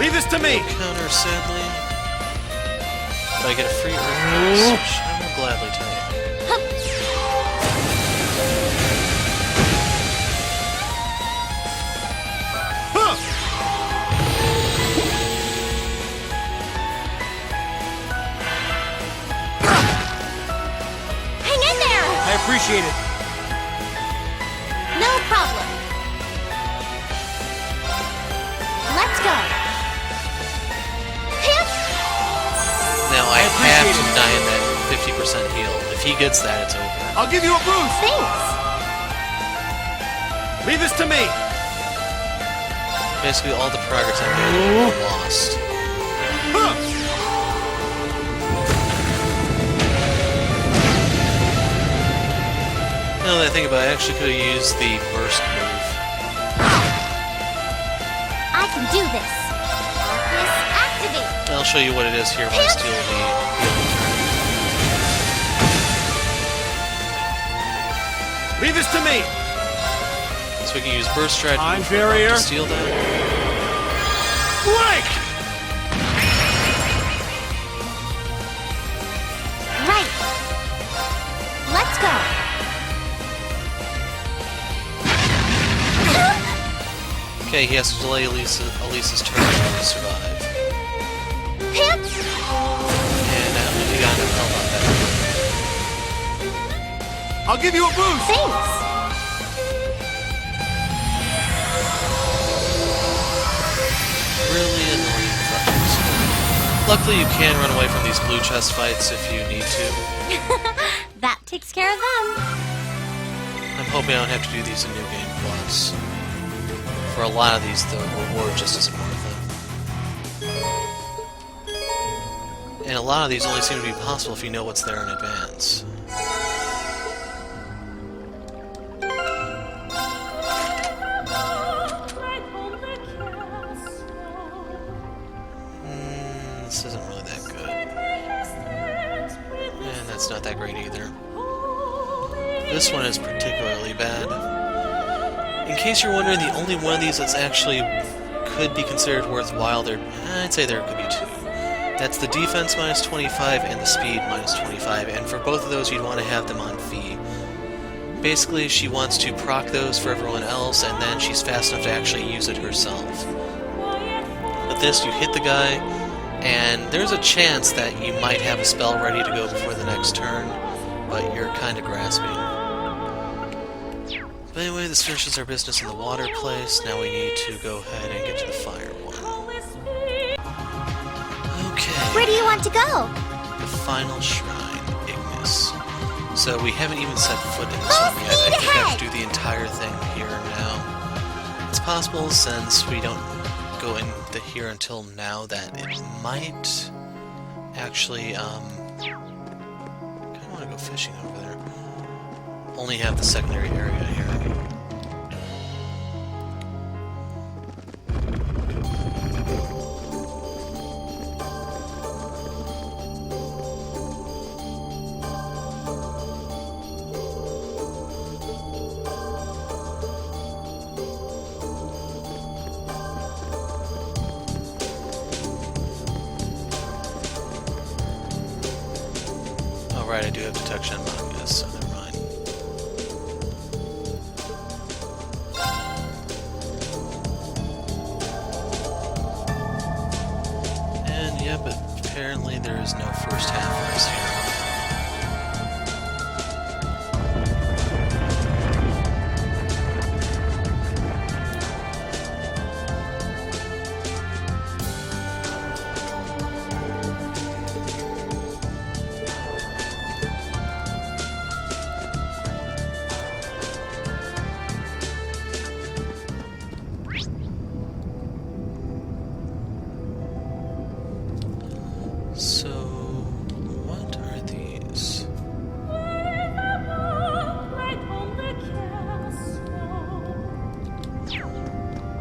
Speaker 5: Leave this to me!
Speaker 2: Counter, sadly. But I get a free refresh, which I will gladly take.
Speaker 1: Hup.
Speaker 5: Huh!
Speaker 1: Hang in there.
Speaker 5: I appreciate it.
Speaker 1: No problem. Let's go. Hip.
Speaker 2: Now I have
Speaker 5: appreciate
Speaker 2: to
Speaker 5: it.
Speaker 2: deny him that 50% heal. If he gets that, it's over.
Speaker 5: I'll give you a boost!
Speaker 1: Thanks.
Speaker 5: Leave this to me!
Speaker 2: Basically, all the progress I made was lost.
Speaker 5: Huh!
Speaker 2: Now that I think about it, I actually could have used the burst move.
Speaker 1: I can do this. Marcus, activate.
Speaker 2: I'll show you what it is here when I steal the healing turn.
Speaker 5: Leave this to me!
Speaker 2: So we can use burst stride
Speaker 5: I'm
Speaker 2: move for
Speaker 5: barrier.
Speaker 2: to steal that.
Speaker 5: Break!
Speaker 1: Right. Let's go.
Speaker 2: Okay, he has to delay Elisa's turn to survive.
Speaker 1: Hip.
Speaker 2: And I don't know if he got enough health on that.
Speaker 5: I'll give you a boost!
Speaker 1: Thanks.
Speaker 2: Really annoying fights. Luckily, you can run away from these blue chest fights if you need to.
Speaker 1: That takes care of them.
Speaker 2: I'm hoping I don't have to do these in New Game Plus. For a lot of these, the reward just isn't worth it. And a lot of these only seem to be possible if you know what's there in advance. This isn't really that good. And that's not that great either. This one is particularly bad. In case you're wondering, the only one of these that's actually could be considered worthwhile, I'd say there could be two. That's the defense minus 25 and the speed minus 25, and for both of those you'd want to have them on Fee. Basically, she wants to proc those for everyone else, and then she's fast enough to actually use it herself. With this, you hit the guy, and there's a chance that you might have a spell ready to go before the next turn, but you're kind of grasping. But anyway, this finishes our business in the water place. Now we need to go ahead and get to the fire one. Okay.
Speaker 1: Where do you want to go?
Speaker 2: The final shrine, Ignis. So we haven't even set foot in this
Speaker 1: Full
Speaker 2: one yet. I
Speaker 1: speed
Speaker 2: think I have
Speaker 1: ahead!
Speaker 2: to do the entire thing here now. It's possible, since we don't go into here until now, that it might actually, I kinda wanna go fishing over there. Only have the secondary area here. right, I do have detection on Mongus, so never mind. And yeah, but apparently there is no first half of this here. So, what are these?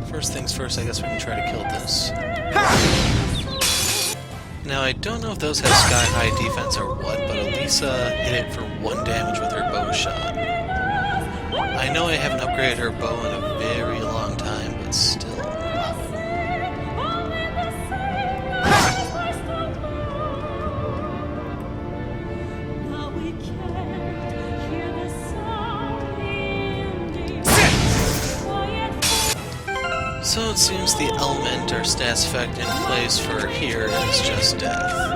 Speaker 2: First things first, I guess we can try to kill this. Now, I don't know if those have sky-high defense or what, but Elisa hit it for 1 damage with her bow shot. I know I haven't upgraded her bow in a very long time, but still. So it seems the element or stats effect in place for here is just death.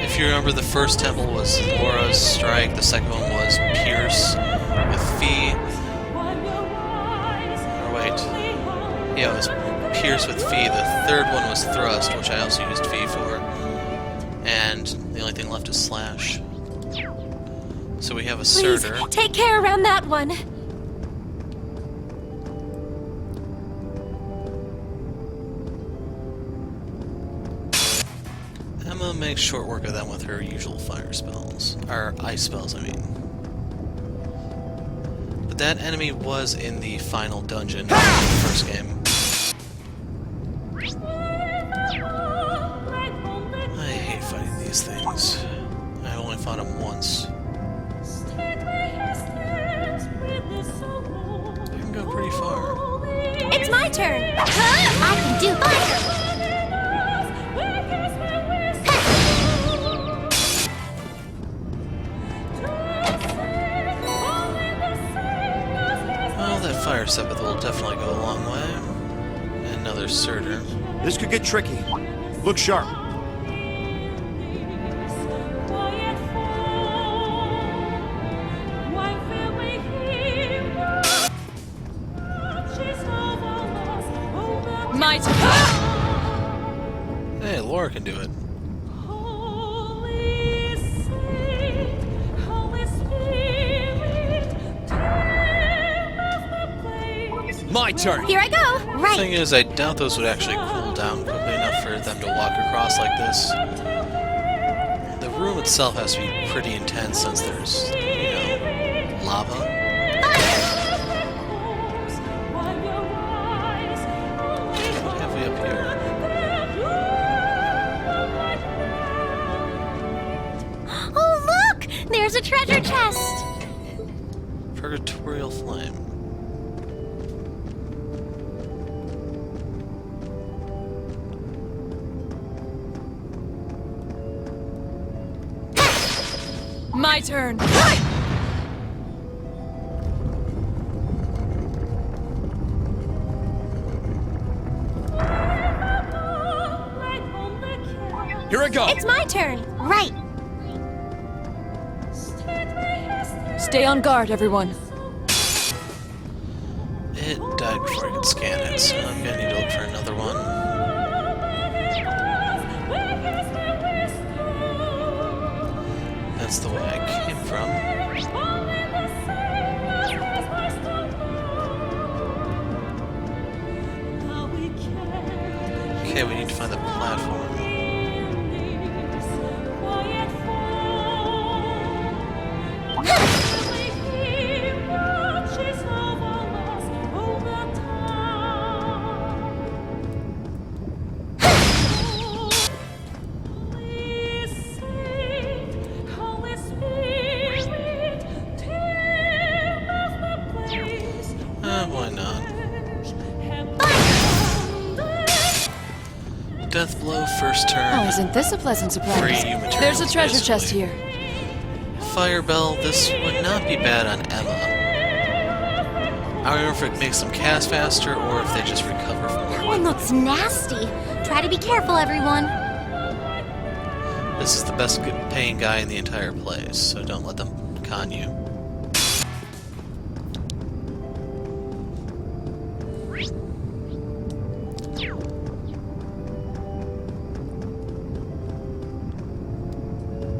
Speaker 2: If you remember, the first temple was Laura's Strike, the second one was Pierce with Fee. Or wait. Yeah, it was Pierce with Fee. The third one was Thrust, which I also used Fee for. And the only thing left is Slash. So we have a
Speaker 1: Please,
Speaker 2: Surtur.
Speaker 1: take care around that one.
Speaker 2: Emma makes short work of them with her usual fire spells. Or ice spells, I mean. But that enemy was in the final dungeon of the first game. I hate fighting these things. I only fought them once. I can go pretty far.
Speaker 1: It's my turn. I can do fire.
Speaker 2: Well, that fire sepith will definitely go a long way. And another Surtur.
Speaker 5: This could get tricky. Look sharp.
Speaker 4: My turn.
Speaker 2: Hey, Laura can do it.
Speaker 5: My turn.
Speaker 1: Here I go.
Speaker 2: The
Speaker 1: Right.
Speaker 2: thing is, I doubt those would actually cool down quickly enough for them to walk across like this. The room itself has to be pretty intense since there's, you know, lava. What have we up here?
Speaker 1: Oh, look! There's a treasure chest.
Speaker 2: Purgatorial Flame.
Speaker 4: My turn.
Speaker 5: Here I go.
Speaker 1: It's my turn. Right.
Speaker 4: Stay on guard, everyone.
Speaker 2: It died before I could scan it, so I'm gonna need to look for another one. That's the way I came from. Okay, we need to find the platform. first turn.
Speaker 4: Oh, isn't this a pleasant surprise?
Speaker 2: Free materials,
Speaker 4: There's a treasure chest
Speaker 2: basically.
Speaker 4: here.
Speaker 2: Fire Bell, this would not be bad on Emma. I don't know if it makes them cast faster or if they just recover from
Speaker 1: That
Speaker 2: more.
Speaker 1: one looks nasty. Try to be careful, everyone.
Speaker 2: This is the best paying guy in the entire place, so don't let them con you.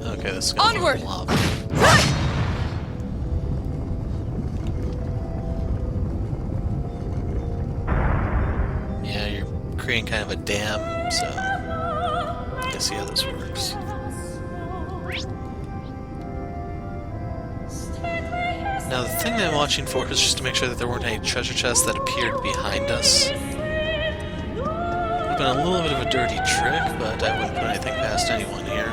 Speaker 2: Okay, this is gonna
Speaker 4: Onward!
Speaker 2: be lava. Yeah, you're creating kind of a dam, so I can see how this works. Now, the thing that I'm watching for is just to make sure that there weren't any treasure chests that appeared behind us. It's been a little bit of a dirty trick, but I wouldn't put anything past anyone here.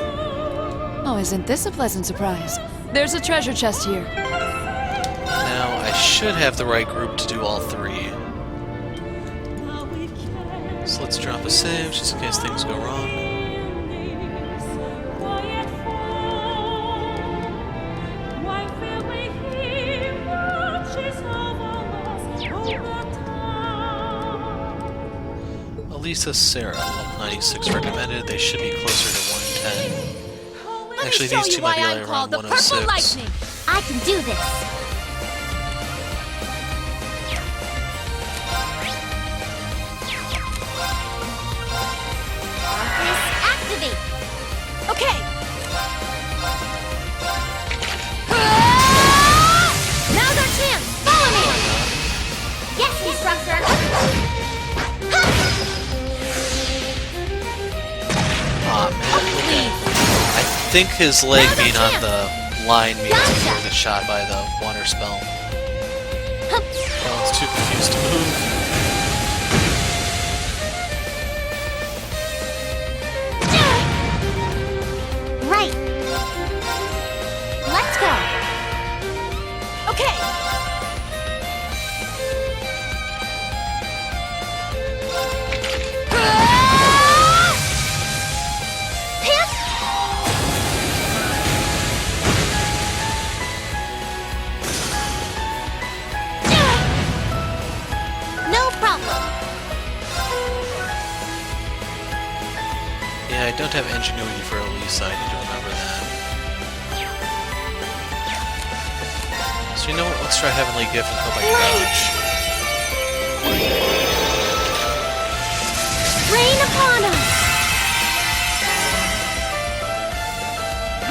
Speaker 4: Oh, isn't this a pleasant surprise? There's a treasure chest here.
Speaker 2: Now, I should have the right group to do all three. So let's drop a save, just in case things go wrong. Elisa, Sarah, level 96 recommended. They should be closer to 110. Actually, these two might be like around 106.
Speaker 1: I can do this. Activate. Okay. Now's our chance. Follow me. Yes, instructor.
Speaker 2: Aw, man. I think his leg being on the line means he's going to get shot by the water spell. Well, it's too confused to move.
Speaker 1: Right. Let's go. Okay. No problem.
Speaker 2: Yeah, I don't have ingenuity for Elisa, I need to remember that. So you know what, let's try Heavenly Gift and hope I can dodge.
Speaker 1: Rain upon us.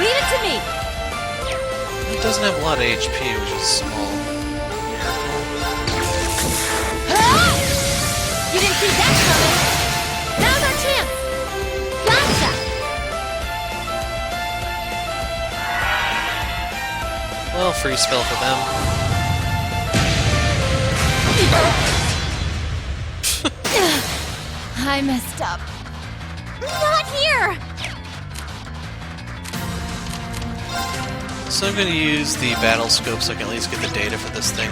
Speaker 4: Leave it to me!
Speaker 2: It doesn't have a lot of HP, which is small.
Speaker 1: You didn't see that coming. Now's our chance. Gotcha.
Speaker 2: Well, free spell for them.
Speaker 1: I messed up. Not here.
Speaker 2: So I'm going to use the battle scope so I can at least get the data for this thing.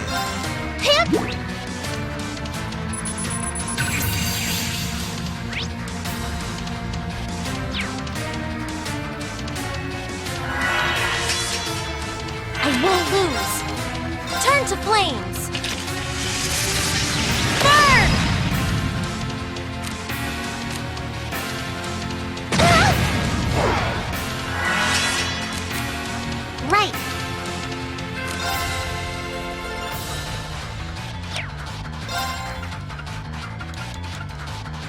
Speaker 1: I won't lose. Turn to flames. Burn! Right.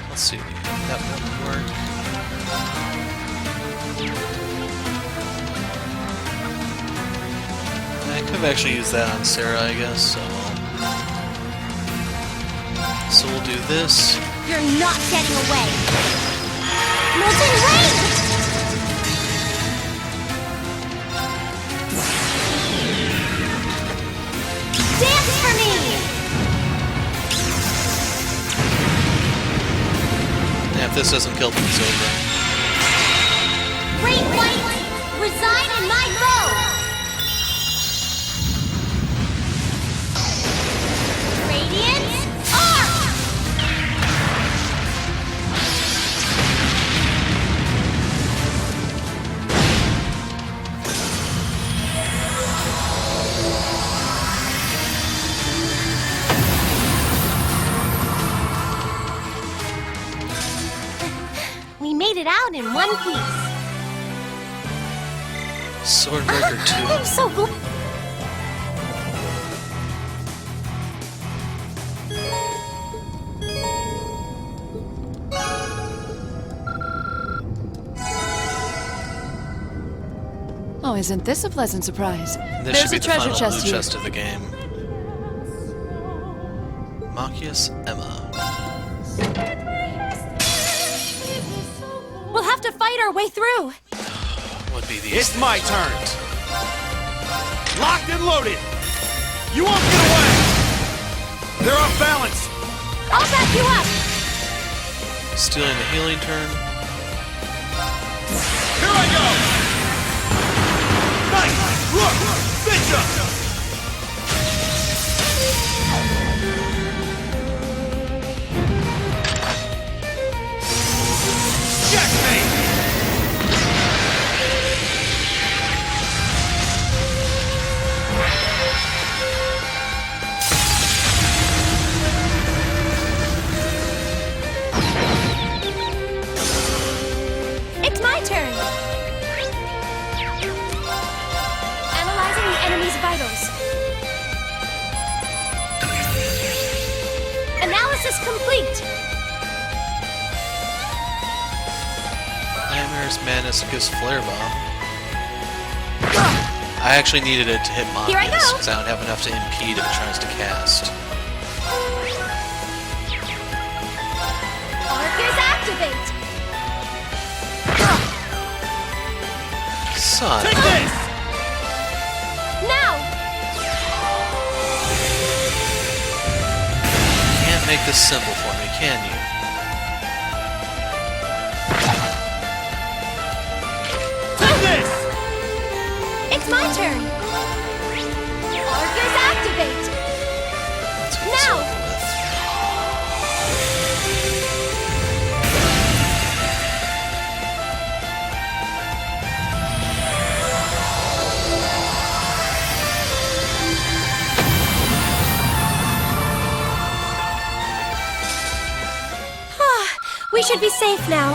Speaker 2: Let's see, that won't work. I could have actually used that on Sarah, I guess, so we'll do this.
Speaker 1: You're not getting away. Molten rain! Dance for me!
Speaker 2: And if this doesn't kill them, it's over.
Speaker 1: Great white, reside in my bow! Radiant arc! it out in one piece.
Speaker 2: Swordbreaker 2.
Speaker 1: I'm so glad.
Speaker 4: Oh, isn't this a pleasant surprise?
Speaker 2: This should
Speaker 4: There's
Speaker 2: be
Speaker 4: a
Speaker 2: the
Speaker 4: treasure
Speaker 2: final
Speaker 4: chest
Speaker 2: loot
Speaker 4: here.
Speaker 2: chest of the game. Machias Emma.
Speaker 1: We'll have to fight our way through.
Speaker 2: Would be these.
Speaker 5: It's my turn. Locked and loaded. You won't get away. They're off balance.
Speaker 1: I'll back you up.
Speaker 2: Stealing the healing turn.
Speaker 5: Here I go. Nice. Look. Bitcha. Checkmate.
Speaker 1: It's my turn. Analyzing the enemy's vitals. Analysis complete.
Speaker 2: Nightmare's Maniscus Flare Bomb. I actually needed it to hit
Speaker 1: Here I
Speaker 2: Machias,
Speaker 1: go.
Speaker 2: because I don't have enough to impede if it tries to cast.
Speaker 1: Arcus activate.
Speaker 2: Son.
Speaker 5: Take this.
Speaker 1: Now.
Speaker 2: Can't make this simple for me, can you?
Speaker 5: Take this.
Speaker 1: It's my turn. Arcus activate.
Speaker 2: Let's get this
Speaker 1: Now.
Speaker 2: over with.
Speaker 1: We should be safe now.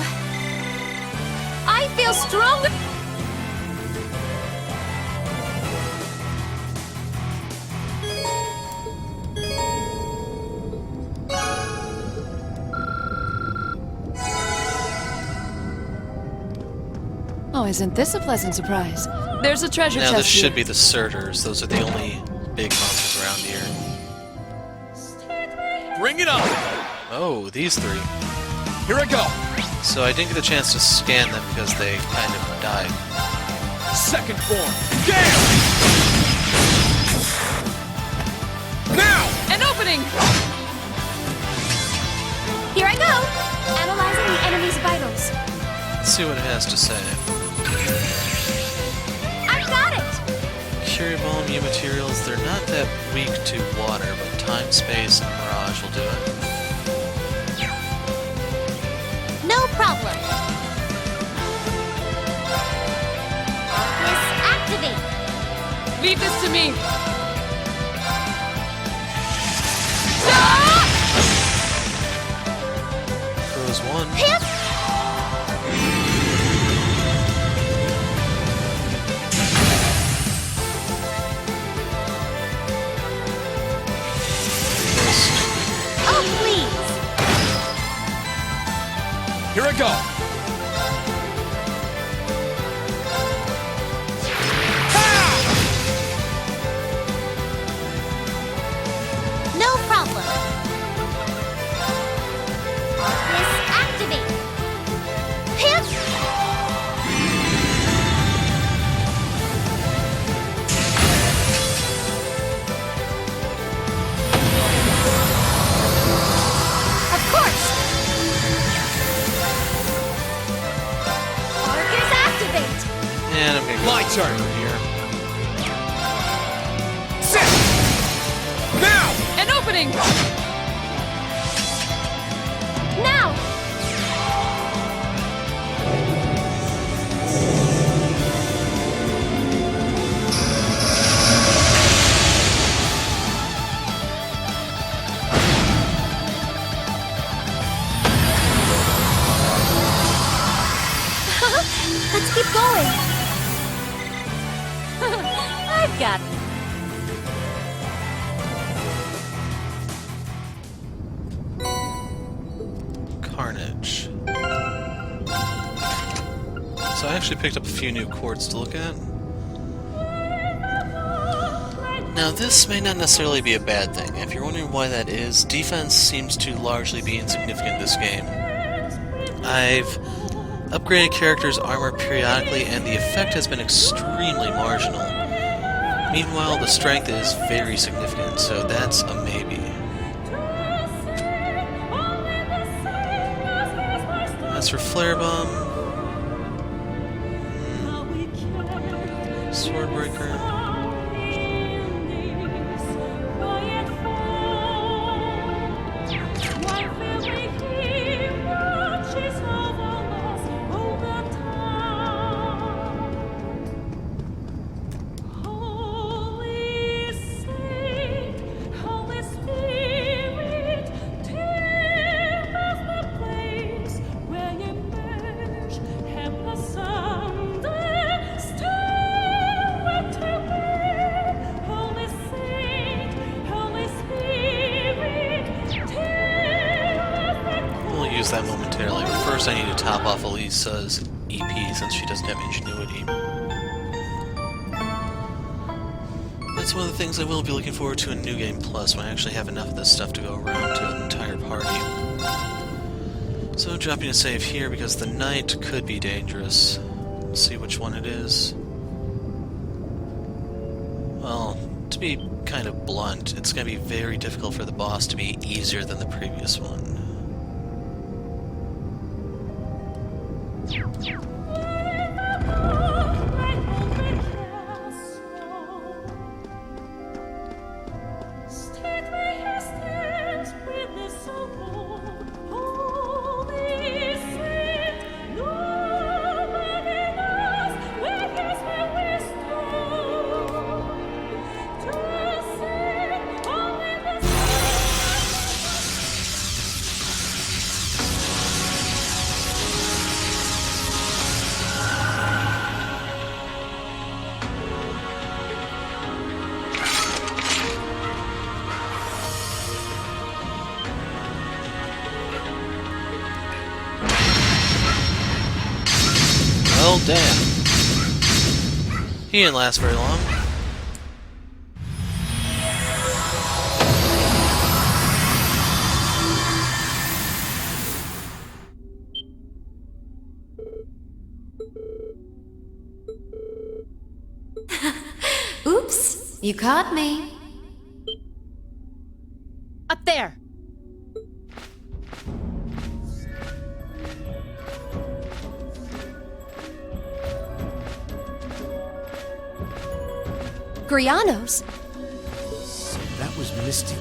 Speaker 1: I feel stronger.
Speaker 4: Oh, isn't this a pleasant surprise? There's a treasure
Speaker 2: Now
Speaker 4: chest
Speaker 2: this should
Speaker 4: here.
Speaker 2: be the Surters. Those are the only big monsters around here.
Speaker 5: Bring it on.
Speaker 2: Oh, these three.
Speaker 5: Here I go.
Speaker 2: So I didn't get a chance to scan them because they kind of died.
Speaker 5: Second form. Gale. Now.
Speaker 4: An opening!
Speaker 1: Here I go. Analyzing the enemy's vitals.
Speaker 2: Let's see what it has to say.
Speaker 1: I've got it.
Speaker 2: Curable immune materials, they're not that weak to water, but time, space, and mirage will do it.
Speaker 1: No problem. Arcus activate.
Speaker 4: Leave this to me!
Speaker 2: Pros 1.
Speaker 1: Hit. Oh, please.
Speaker 5: Here I go.
Speaker 1: No problem. Arcus activate. Hit. Of course. Arcus activate.
Speaker 2: And I'm gonna go
Speaker 5: My turn.
Speaker 2: over here.
Speaker 5: Sit. Now.
Speaker 4: An opening!
Speaker 1: Now. I've got...
Speaker 2: Carnage. So I actually picked up a few new chords to look at. Now this may not necessarily be a bad thing. If you're wondering why that is, defense seems to largely be insignificant in this game. I've upgraded characters' armor periodically and the effect has been extremely marginal. Meanwhile, the strength is very significant, so that's a maybe. As for Flare Bomb... Swordbreaker... that momentarily, but first I need to top off Elisa's EP since she doesn't have Ingenuity. That's one of the things I will be looking forward to in New Game Plus when I actually have enough of this stuff to go around to an entire party. So dropping a save here because the knight could be dangerous. Let's see which one it is. Well, to be kind of blunt, it's going to be very difficult for the boss to be easier than the previous one. Well, damn. He didn't last very long.
Speaker 4: Oops, you caught me.
Speaker 1: Up there!
Speaker 6: Grianos?
Speaker 5: So that was Misty.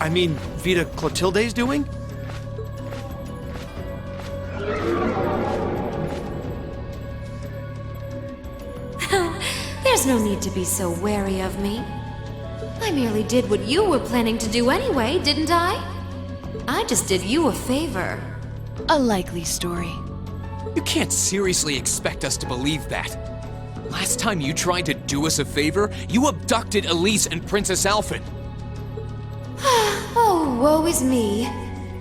Speaker 5: I mean, Vita Clotilde's doing?
Speaker 4: There's no need to be so wary of me. I merely did what you were planning to do anyway, didn't I? I just did you a favor.
Speaker 6: A likely story.
Speaker 3: You can't seriously expect us to believe that. Last time you tried to do us a favor, you abducted Elise and Princess Alphen.
Speaker 4: Oh, woe is me.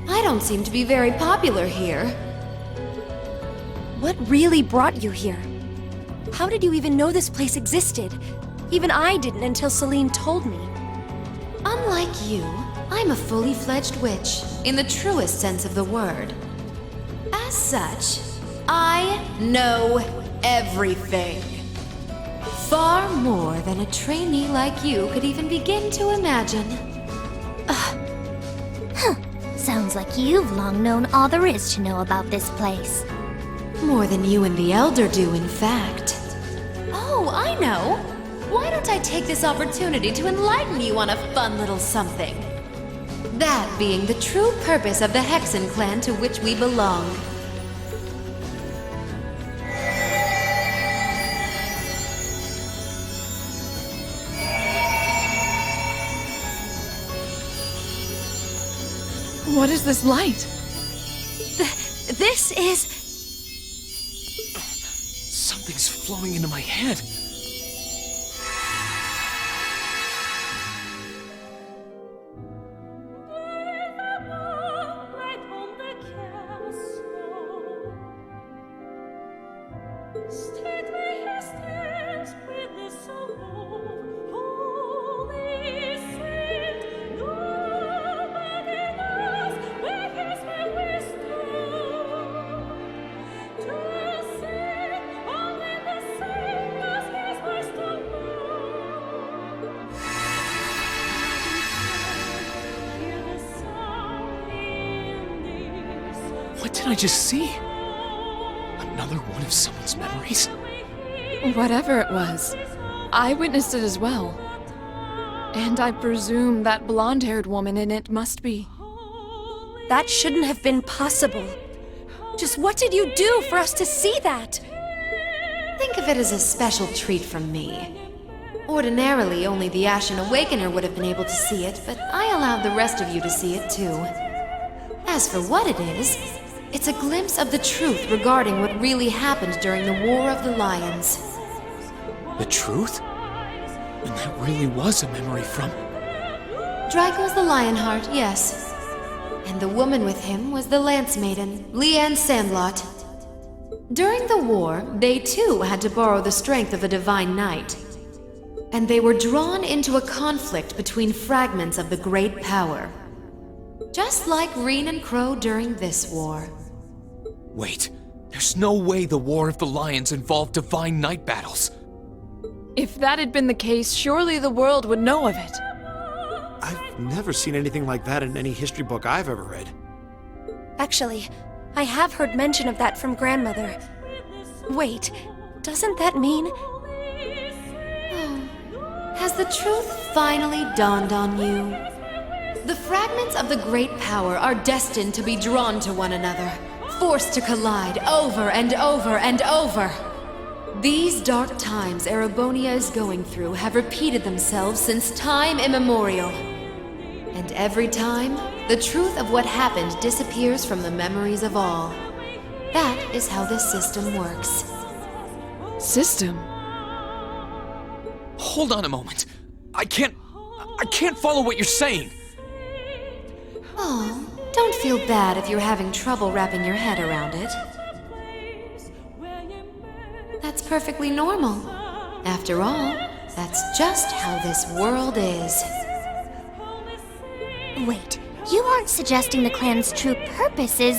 Speaker 4: I don't seem to be very popular here.
Speaker 6: What really brought you here? How did you even know this place existed? Even I didn't until Celine told me.
Speaker 4: Unlike you, I'm a fully fledged witch, in the truest sense of the word. As such, I know everything. Far more than a trainee like you could even begin to imagine.
Speaker 1: Sounds like you've long known all there is to know about this place.
Speaker 4: More than you and the Elder do, in fact. Oh, I know! Why don't I take this opportunity to enlighten you on a fun little something? That being the true purpose of the Hexen clan to which we belong.
Speaker 6: What is this light? This is...
Speaker 3: Something's flowing into my head. What did I just see? Another one of someone's memories?
Speaker 7: Whatever it was, I witnessed it as well. And I presume that blonde-haired woman in it must be.
Speaker 6: That shouldn't have been possible. Just what did you do for us to see that?
Speaker 4: Think of it as a special treat from me. Ordinarily, only the Ashen Awakener would have been able to see it, but I allowed the rest of you to see it too. As for what it is, it's a glimpse of the truth regarding what really happened during the War of the Lions.
Speaker 3: The truth? And that really was a memory from...
Speaker 4: Draco's the Lionheart, yes. And the woman with him was the Lance Maiden, Leanne Sandlot. During the war, they too had to borrow the strength of a divine knight. And they were drawn into a conflict between fragments of the great power. Just like Reen and Crow during this war.
Speaker 3: Wait, there's no way the War of the Lions involved divine knight battles.
Speaker 7: If that had been the case, surely the world would know of it.
Speaker 8: I've never seen anything like that in any history book I've ever read.
Speaker 6: Actually, I have heard mention of that from Grandmother. Wait, doesn't that mean...
Speaker 4: Has the truth finally dawned on you? The fragments of the great power are destined to be drawn to one another, forced to collide over and over and over. These dark times Erebonia is going through have repeated themselves since time immemorial. And every time, the truth of what happened disappears from the memories of all. That is how this system works.
Speaker 7: System?
Speaker 3: Hold on a moment. I can't follow what you're saying.
Speaker 4: Oh, don't feel bad if you're having trouble wrapping your head around it. That's perfectly normal. After all, that's just how this world is.
Speaker 1: Wait, you aren't suggesting the clan's true purpose is...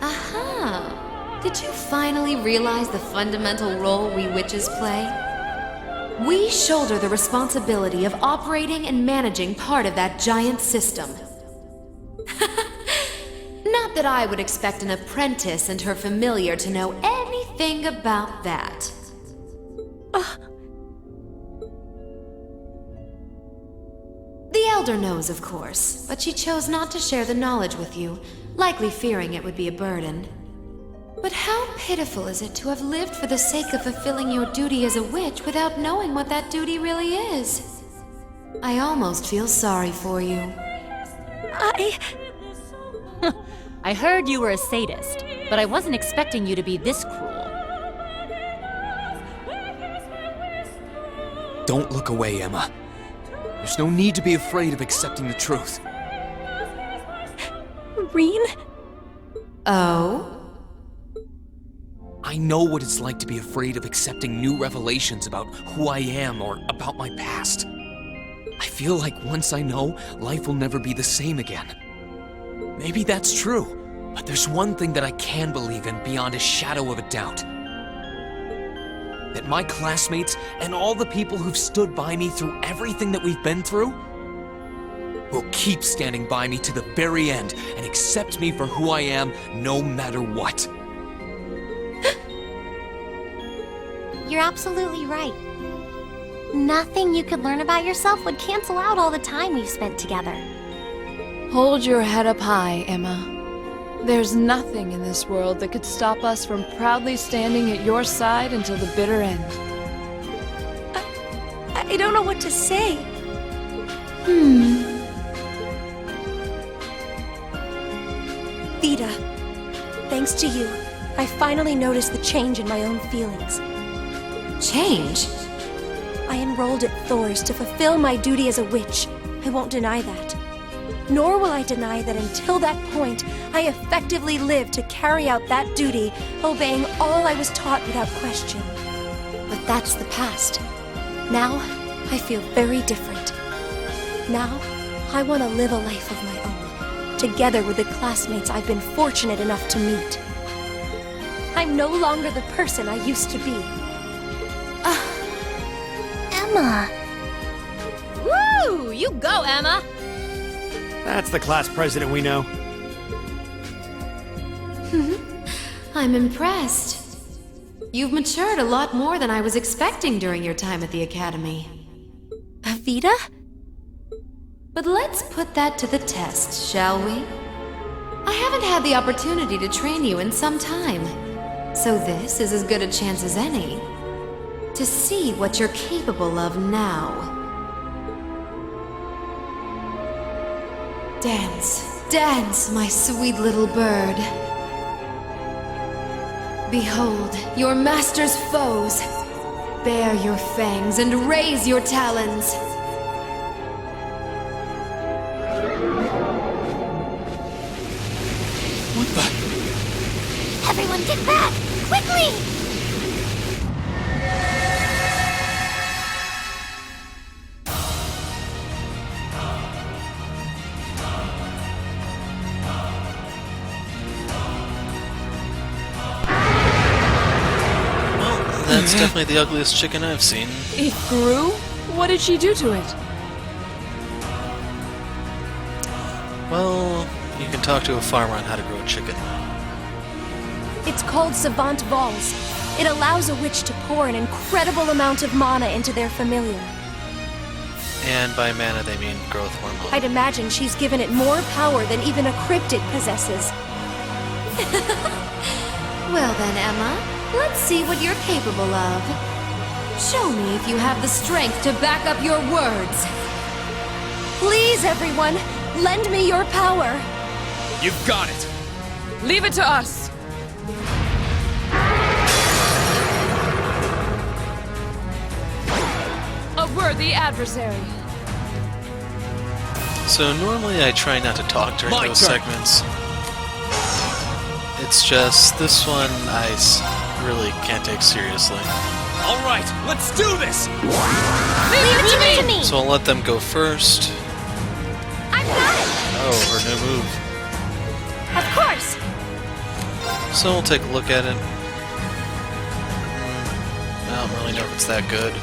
Speaker 4: Aha! Did you finally realize the fundamental role we witches play? We shoulder the responsibility of operating and managing part of that giant system. Not that I would expect an apprentice and her familiar to know anything about that. The Elder knows, of course, but she chose not to share the knowledge with you, likely fearing it would be a burden. But how pitiful is it to have lived for the sake of fulfilling your duty as a witch without knowing what that duty really is? I almost feel sorry for you.
Speaker 9: I heard you were a sadist, but I wasn't expecting you to be this cruel.
Speaker 3: Don't look away, Emma. There's no need to be afraid of accepting the truth.
Speaker 6: Reen?
Speaker 4: Oh?
Speaker 3: I know what it's like to be afraid of accepting new revelations about who I am or about my past. I feel like once I know, life will never be the same again. Maybe that's true, but there's one thing that I can believe in beyond a shadow of a doubt. That my classmates and all the people who've stood by me through everything that we've been through will keep standing by me to the very end and accept me for who I am no matter what.
Speaker 1: You're absolutely right. Nothing you could learn about yourself would cancel out all the time we've spent together.
Speaker 7: Hold your head up high, Emma. There's nothing in this world that could stop us from proudly standing at your side until the bitter end.
Speaker 6: I don't know what to say. Vida, thanks to you, I finally noticed the change in my own feelings.
Speaker 4: Change?
Speaker 6: I enrolled at Thor's to fulfill my duty as a witch. I won't deny that. Nor will I deny that until that point, I effectively lived to carry out that duty, obeying all I was taught without question. But that's the past. Now, I feel very different. Now, I want to live a life of my own, together with the classmates I've been fortunate enough to meet. I'm no longer the person I used to be.
Speaker 1: Emma!
Speaker 9: Woo! You go, Emma!
Speaker 8: That's the class president we know.
Speaker 4: I'm impressed. You've matured a lot more than I was expecting during your time at the Academy.
Speaker 6: Avita?
Speaker 4: But let's put that to the test, shall we? I haven't had the opportunity to train you in some time, so this is as good a chance as any to see what you're capable of now. Dance, dance, my sweet little bird. Behold, your master's foes. Bare your fangs and raise your talons.
Speaker 3: What the?
Speaker 1: Everyone get back! Quickly!
Speaker 2: That's definitely the ugliest chicken I've seen.
Speaker 7: It grew? What did she do to it?
Speaker 2: Well, you can talk to a farmer on how to grow a chicken.
Speaker 6: It's called Savant Balls. It allows a witch to pour an incredible amount of mana into their familiar.
Speaker 2: And by mana they mean growth hormone.
Speaker 6: I'd imagine she's given it more power than even a cryptid possesses.
Speaker 4: Well then, Emma, let's see what you're capable of. Show me if you have the strength to back up your words.
Speaker 6: Please, everyone, lend me your power.
Speaker 5: You've got it.
Speaker 7: Leave it to us! A worthy adversary.
Speaker 2: So normally I try not to talk during
Speaker 5: My
Speaker 2: those
Speaker 5: turn.
Speaker 2: segments. It's just this one I really can't take seriously.
Speaker 5: All right, let's do this.
Speaker 1: Leave it to me!
Speaker 2: So I'll let them go first.
Speaker 1: I've got it!
Speaker 2: Oh, her new move.
Speaker 1: Of course!
Speaker 2: So we'll take a look at it. I don't really know if it's that good.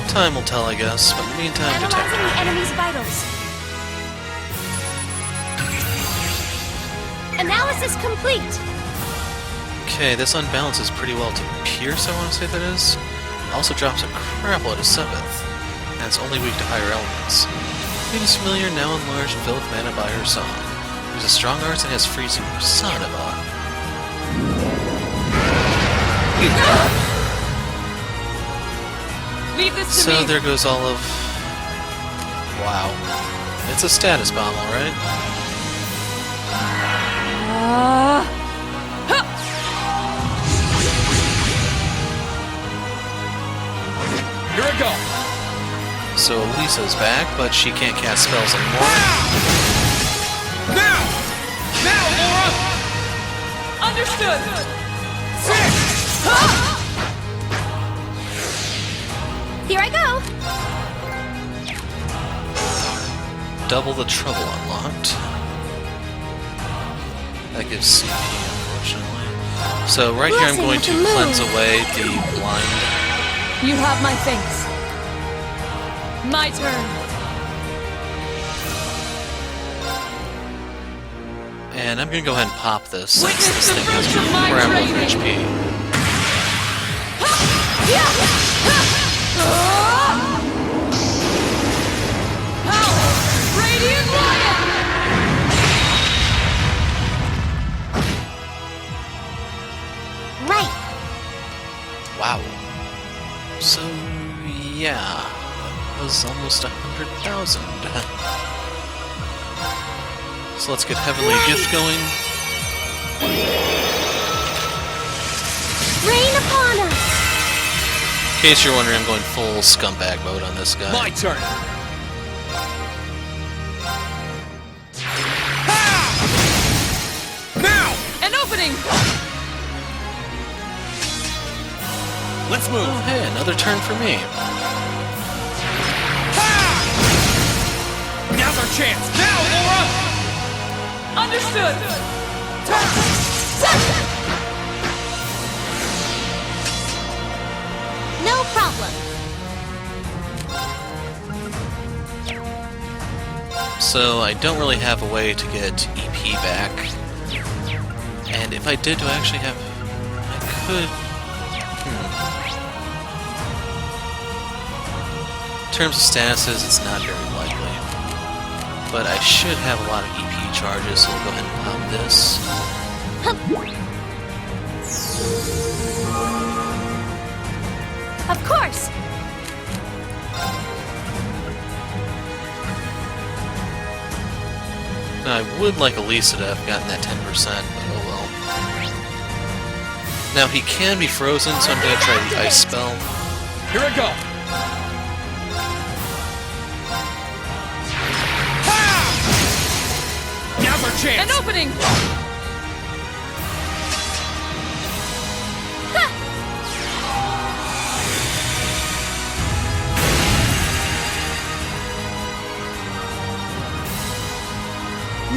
Speaker 2: Time will tell, I guess, but in the meantime, detect
Speaker 6: Analyzing the
Speaker 2: her.
Speaker 6: enemy's vitals.
Speaker 1: Analysis complete!
Speaker 2: Okay, this unbalances pretty well to Pierce, I want to say that is. Also drops a crapload to 7th, and it's only weak to higher elements. Being familiar, now enlarged and filled with mana by her song. Uses strong arts and has freezing. Son of a...
Speaker 7: Leave this to
Speaker 2: So
Speaker 7: me!
Speaker 2: there goes all of... Wow. It's a status bomb, alright?
Speaker 5: Here I go.
Speaker 2: So Lisa's back, but she can't cast spells anymore.
Speaker 5: Now! Now, Laura!
Speaker 7: Understood!
Speaker 1: Here I go!
Speaker 2: Double the trouble unlocked. That gives CP, unfortunately. So right here I'm
Speaker 6: Blessing
Speaker 2: going
Speaker 6: with
Speaker 2: to
Speaker 6: the moon.
Speaker 2: cleanse away the blind.
Speaker 7: You have my thanks. My turn.
Speaker 2: And I'm gonna go ahead and pop this since
Speaker 7: Witness
Speaker 2: this
Speaker 7: the
Speaker 2: thing has
Speaker 7: fruits of my
Speaker 2: crap load of
Speaker 7: training.
Speaker 2: HP.
Speaker 7: Power! Radiant Lion!
Speaker 1: Right!
Speaker 2: Wow. So yeah, that was almost 100,000. So let's get Heavenly Gift going.
Speaker 1: Rain upon us!
Speaker 2: In case you're wondering, I'm going full scumbag mode on this guy.
Speaker 5: My turn. Now!
Speaker 7: An opening!
Speaker 5: Let's move.
Speaker 2: Oh, hey, another turn for me.
Speaker 5: Now's our chance. Now, Laura!
Speaker 7: Understood!
Speaker 1: No problem.
Speaker 2: So I don't really have a way to get EP back. And if I did, do I actually have... I could... In terms of statuses, it's not very likely. But I should have a lot of EP charges, so we'll go ahead and pop this.
Speaker 6: Of course!
Speaker 2: Now, I would like Elisa to have gotten that 10%, but oh well. Now, he can be frozen, so I'm going to try the Ice Spell.
Speaker 5: Here I go! Ha! Now's our chance!
Speaker 7: An opening!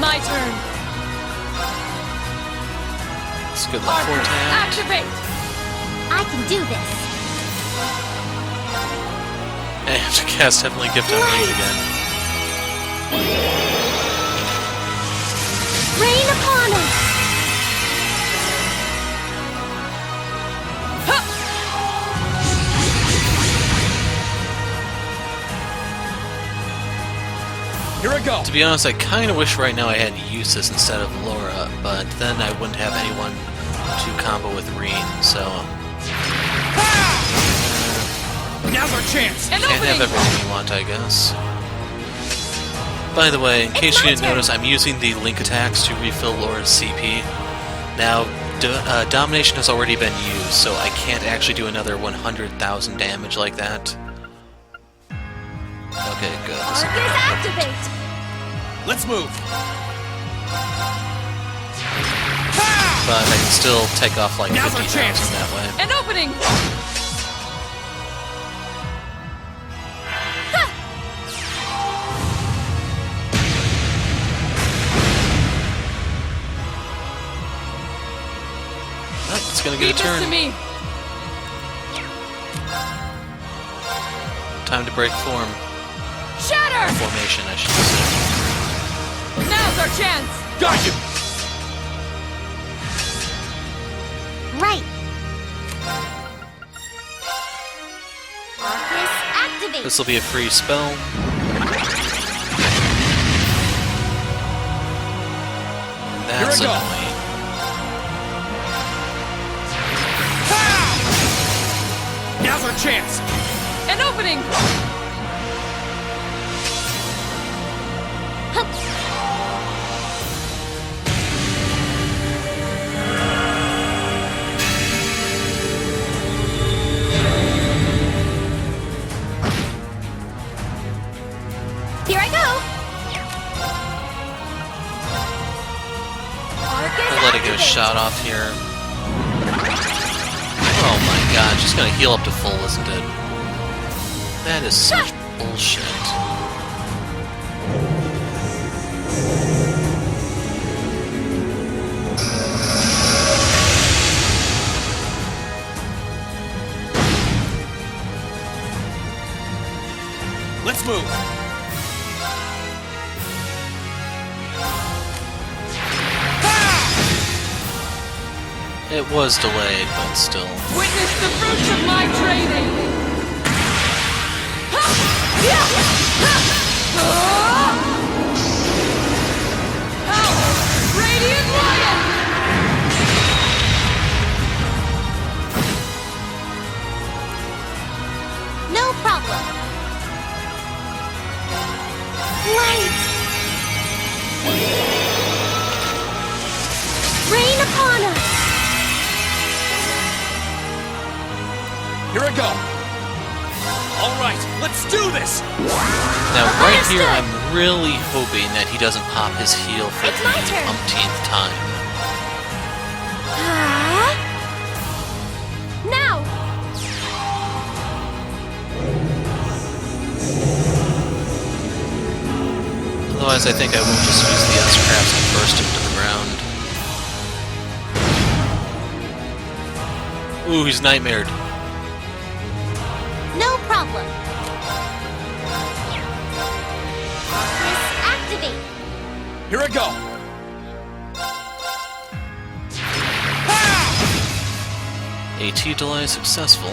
Speaker 7: My turn.
Speaker 2: Let's go left forward tap.
Speaker 7: Activate!
Speaker 1: I can do this.
Speaker 2: And I have to cast Heavenly Gift on Reed again.
Speaker 1: Rain upon us!
Speaker 5: Here I go!
Speaker 2: To be honest, I kind of wish right now I had Eustace instead of Laura, but then I wouldn't have anyone to combo with Reen, so...
Speaker 5: Now's our chance!
Speaker 7: An
Speaker 2: Can't have
Speaker 7: opening!
Speaker 2: everything you want, I guess. By the way, in case you didn't notice, I'm using the Link attacks to refill Laura's CP. Now, Domination has already been used, so I can't actually do another 100,000 damage like that. Okay, good.
Speaker 6: Arcus activate!
Speaker 5: Let's move!
Speaker 2: But I can still take off like
Speaker 5: Now's our
Speaker 2: 50,000
Speaker 5: chance.
Speaker 2: that way.
Speaker 7: An opening!
Speaker 2: Oh, it's gonna get
Speaker 7: Leave
Speaker 2: a
Speaker 7: this to
Speaker 2: turn.
Speaker 7: me!
Speaker 2: Time to break form.
Speaker 7: Shatter!
Speaker 2: Formation, I should say.
Speaker 7: Now's our chance!
Speaker 5: Got you!
Speaker 1: Right. Arcus activate.
Speaker 2: This will be a free spell. That's
Speaker 5: Here I go.
Speaker 2: annoying.
Speaker 5: Now's our chance!
Speaker 7: An opening!
Speaker 1: Here I go. Arcus
Speaker 2: We'll let it get a shot off here. Oh my god, she's gonna heal up to full, isn't it? That is such bullshit.
Speaker 5: Let's move!
Speaker 2: It was delayed, but still.
Speaker 7: Witness the fruits of my training! Power! Radiant Lion!
Speaker 1: No problem. Light. Rain upon us.
Speaker 5: Here I go! Alright, let's do this!
Speaker 2: Now, right here, I'm really hoping that he doesn't pop his heal for
Speaker 1: It's
Speaker 2: the
Speaker 1: my turn.
Speaker 2: umpteenth time.
Speaker 6: Now!
Speaker 2: Otherwise, I think I will just use the S-Crafts and burst him to the ground. Ooh, he's nightmared.
Speaker 1: No problem. Arcus activate.
Speaker 5: Here I go!
Speaker 2: AT delay successful.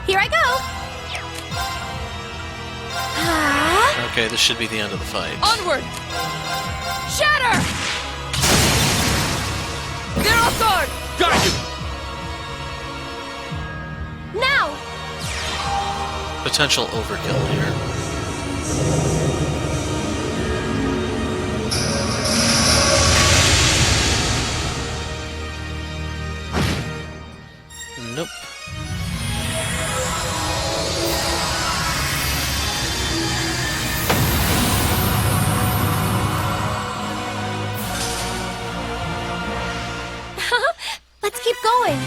Speaker 6: Here I go!
Speaker 2: Okay, this should be the end of the fight.
Speaker 7: Onward! Shatter! Get off guard!
Speaker 5: Got you!
Speaker 6: Now!
Speaker 2: Potential overkill here. Nope.
Speaker 6: Let's keep going!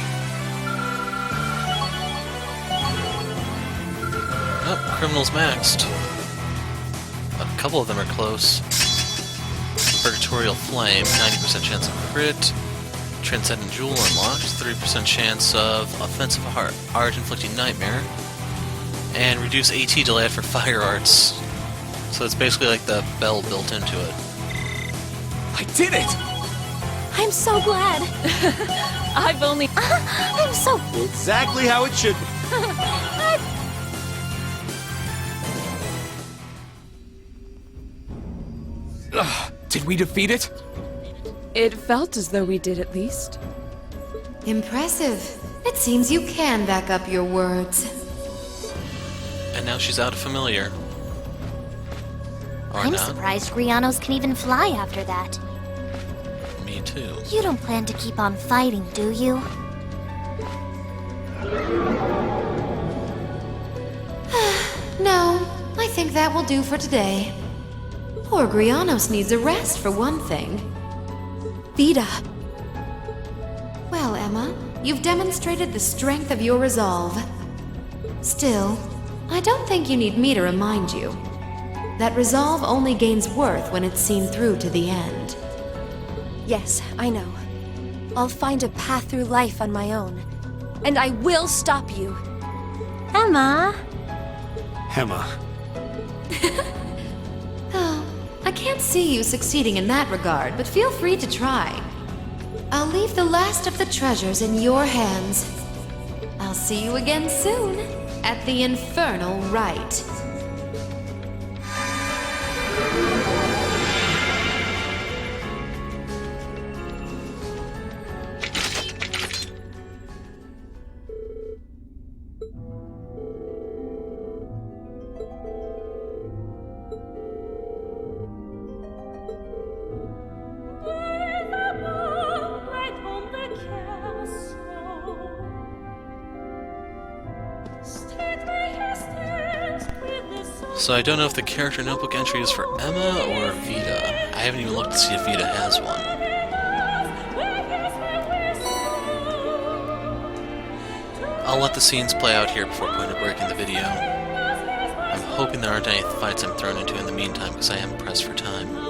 Speaker 2: Oh, criminals maxed. A couple of them are close. Purgatorial Flame, 90% chance of crit. Transcendent Jewel unlocked, 3% chance of offensive art inflicting nightmare. And reduce AT delay for fire arts. So it's basically like the bell built into it.
Speaker 3: I did it!
Speaker 6: I'm so glad!
Speaker 7: I've only...
Speaker 6: I'm so...
Speaker 5: Exactly how it should be.
Speaker 3: Did we defeat it?
Speaker 7: It felt as though we did at least.
Speaker 4: Impressive. It seems you can back up your words.
Speaker 2: And now she's out of familiar. Or
Speaker 1: I'm
Speaker 2: not.
Speaker 1: surprised Grianos can even fly after that.
Speaker 2: Me too.
Speaker 1: You don't plan to keep on fighting, do you?
Speaker 4: No, I think that will do for today. Poor Grianos needs a rest for one thing.
Speaker 6: Vida.
Speaker 4: Well, Emma, you've demonstrated the strength of your resolve. Still, I don't think you need me to remind you. That resolve only gains worth when it's seen through to the end.
Speaker 6: Yes, I know. I'll find a path through life on my own. And I will stop you.
Speaker 1: Emma!
Speaker 8: Emma.
Speaker 4: Oh, I can't see you succeeding in that regard, but feel free to try. I'll leave the last of the treasures in your hands. I'll see you again soon, at the Infernal Rite.
Speaker 2: So I don't know if the character notebook entry is for Emma or Vida. I haven't even looked to see if Vida has one. I'll let the scenes play out here before putting a break in the video. I'm hoping there aren't any fights I'm thrown into in the meantime, because I am pressed for time.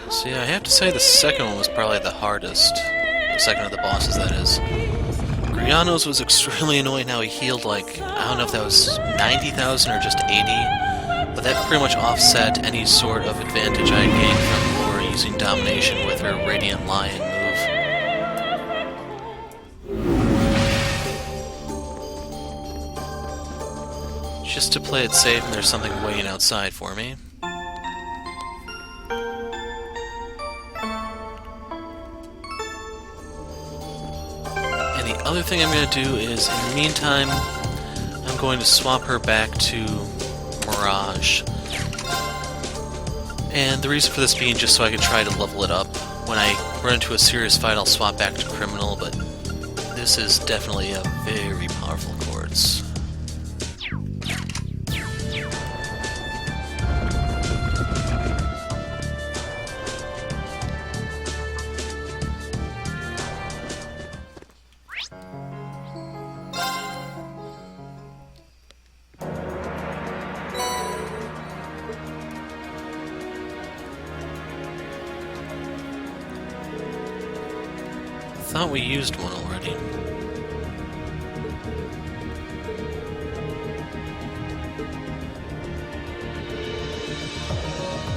Speaker 2: See, I have to say the second one was probably the hardest. The second of the bosses, that is. Grianos was extremely annoying how he healed, like, I don't know if that was 90,000 or just 80, but that pretty much offset any sort of advantage I gained from Laura using Domination with her Radiant Lion move. Just to play it safe, and there's something waiting outside for me. The other thing I'm going to do is, in the meantime, I'm going to swap her back to Mirage. And the reason for this being just so I can try to level it up. When I run into a serious fight, I'll swap back to Criminal, but this is definitely a very powerful Quartz. thought we used one already.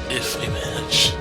Speaker 2: If we manage.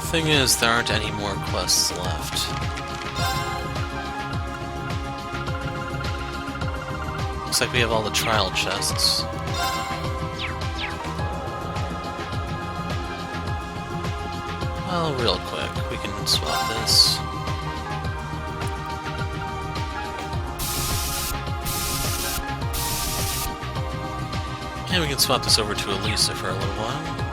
Speaker 2: Thing is, there aren't any more quests left. Looks like we have all the trial chests. Well, real quick, we can swap this. And we can swap this over to Elisa for a little while.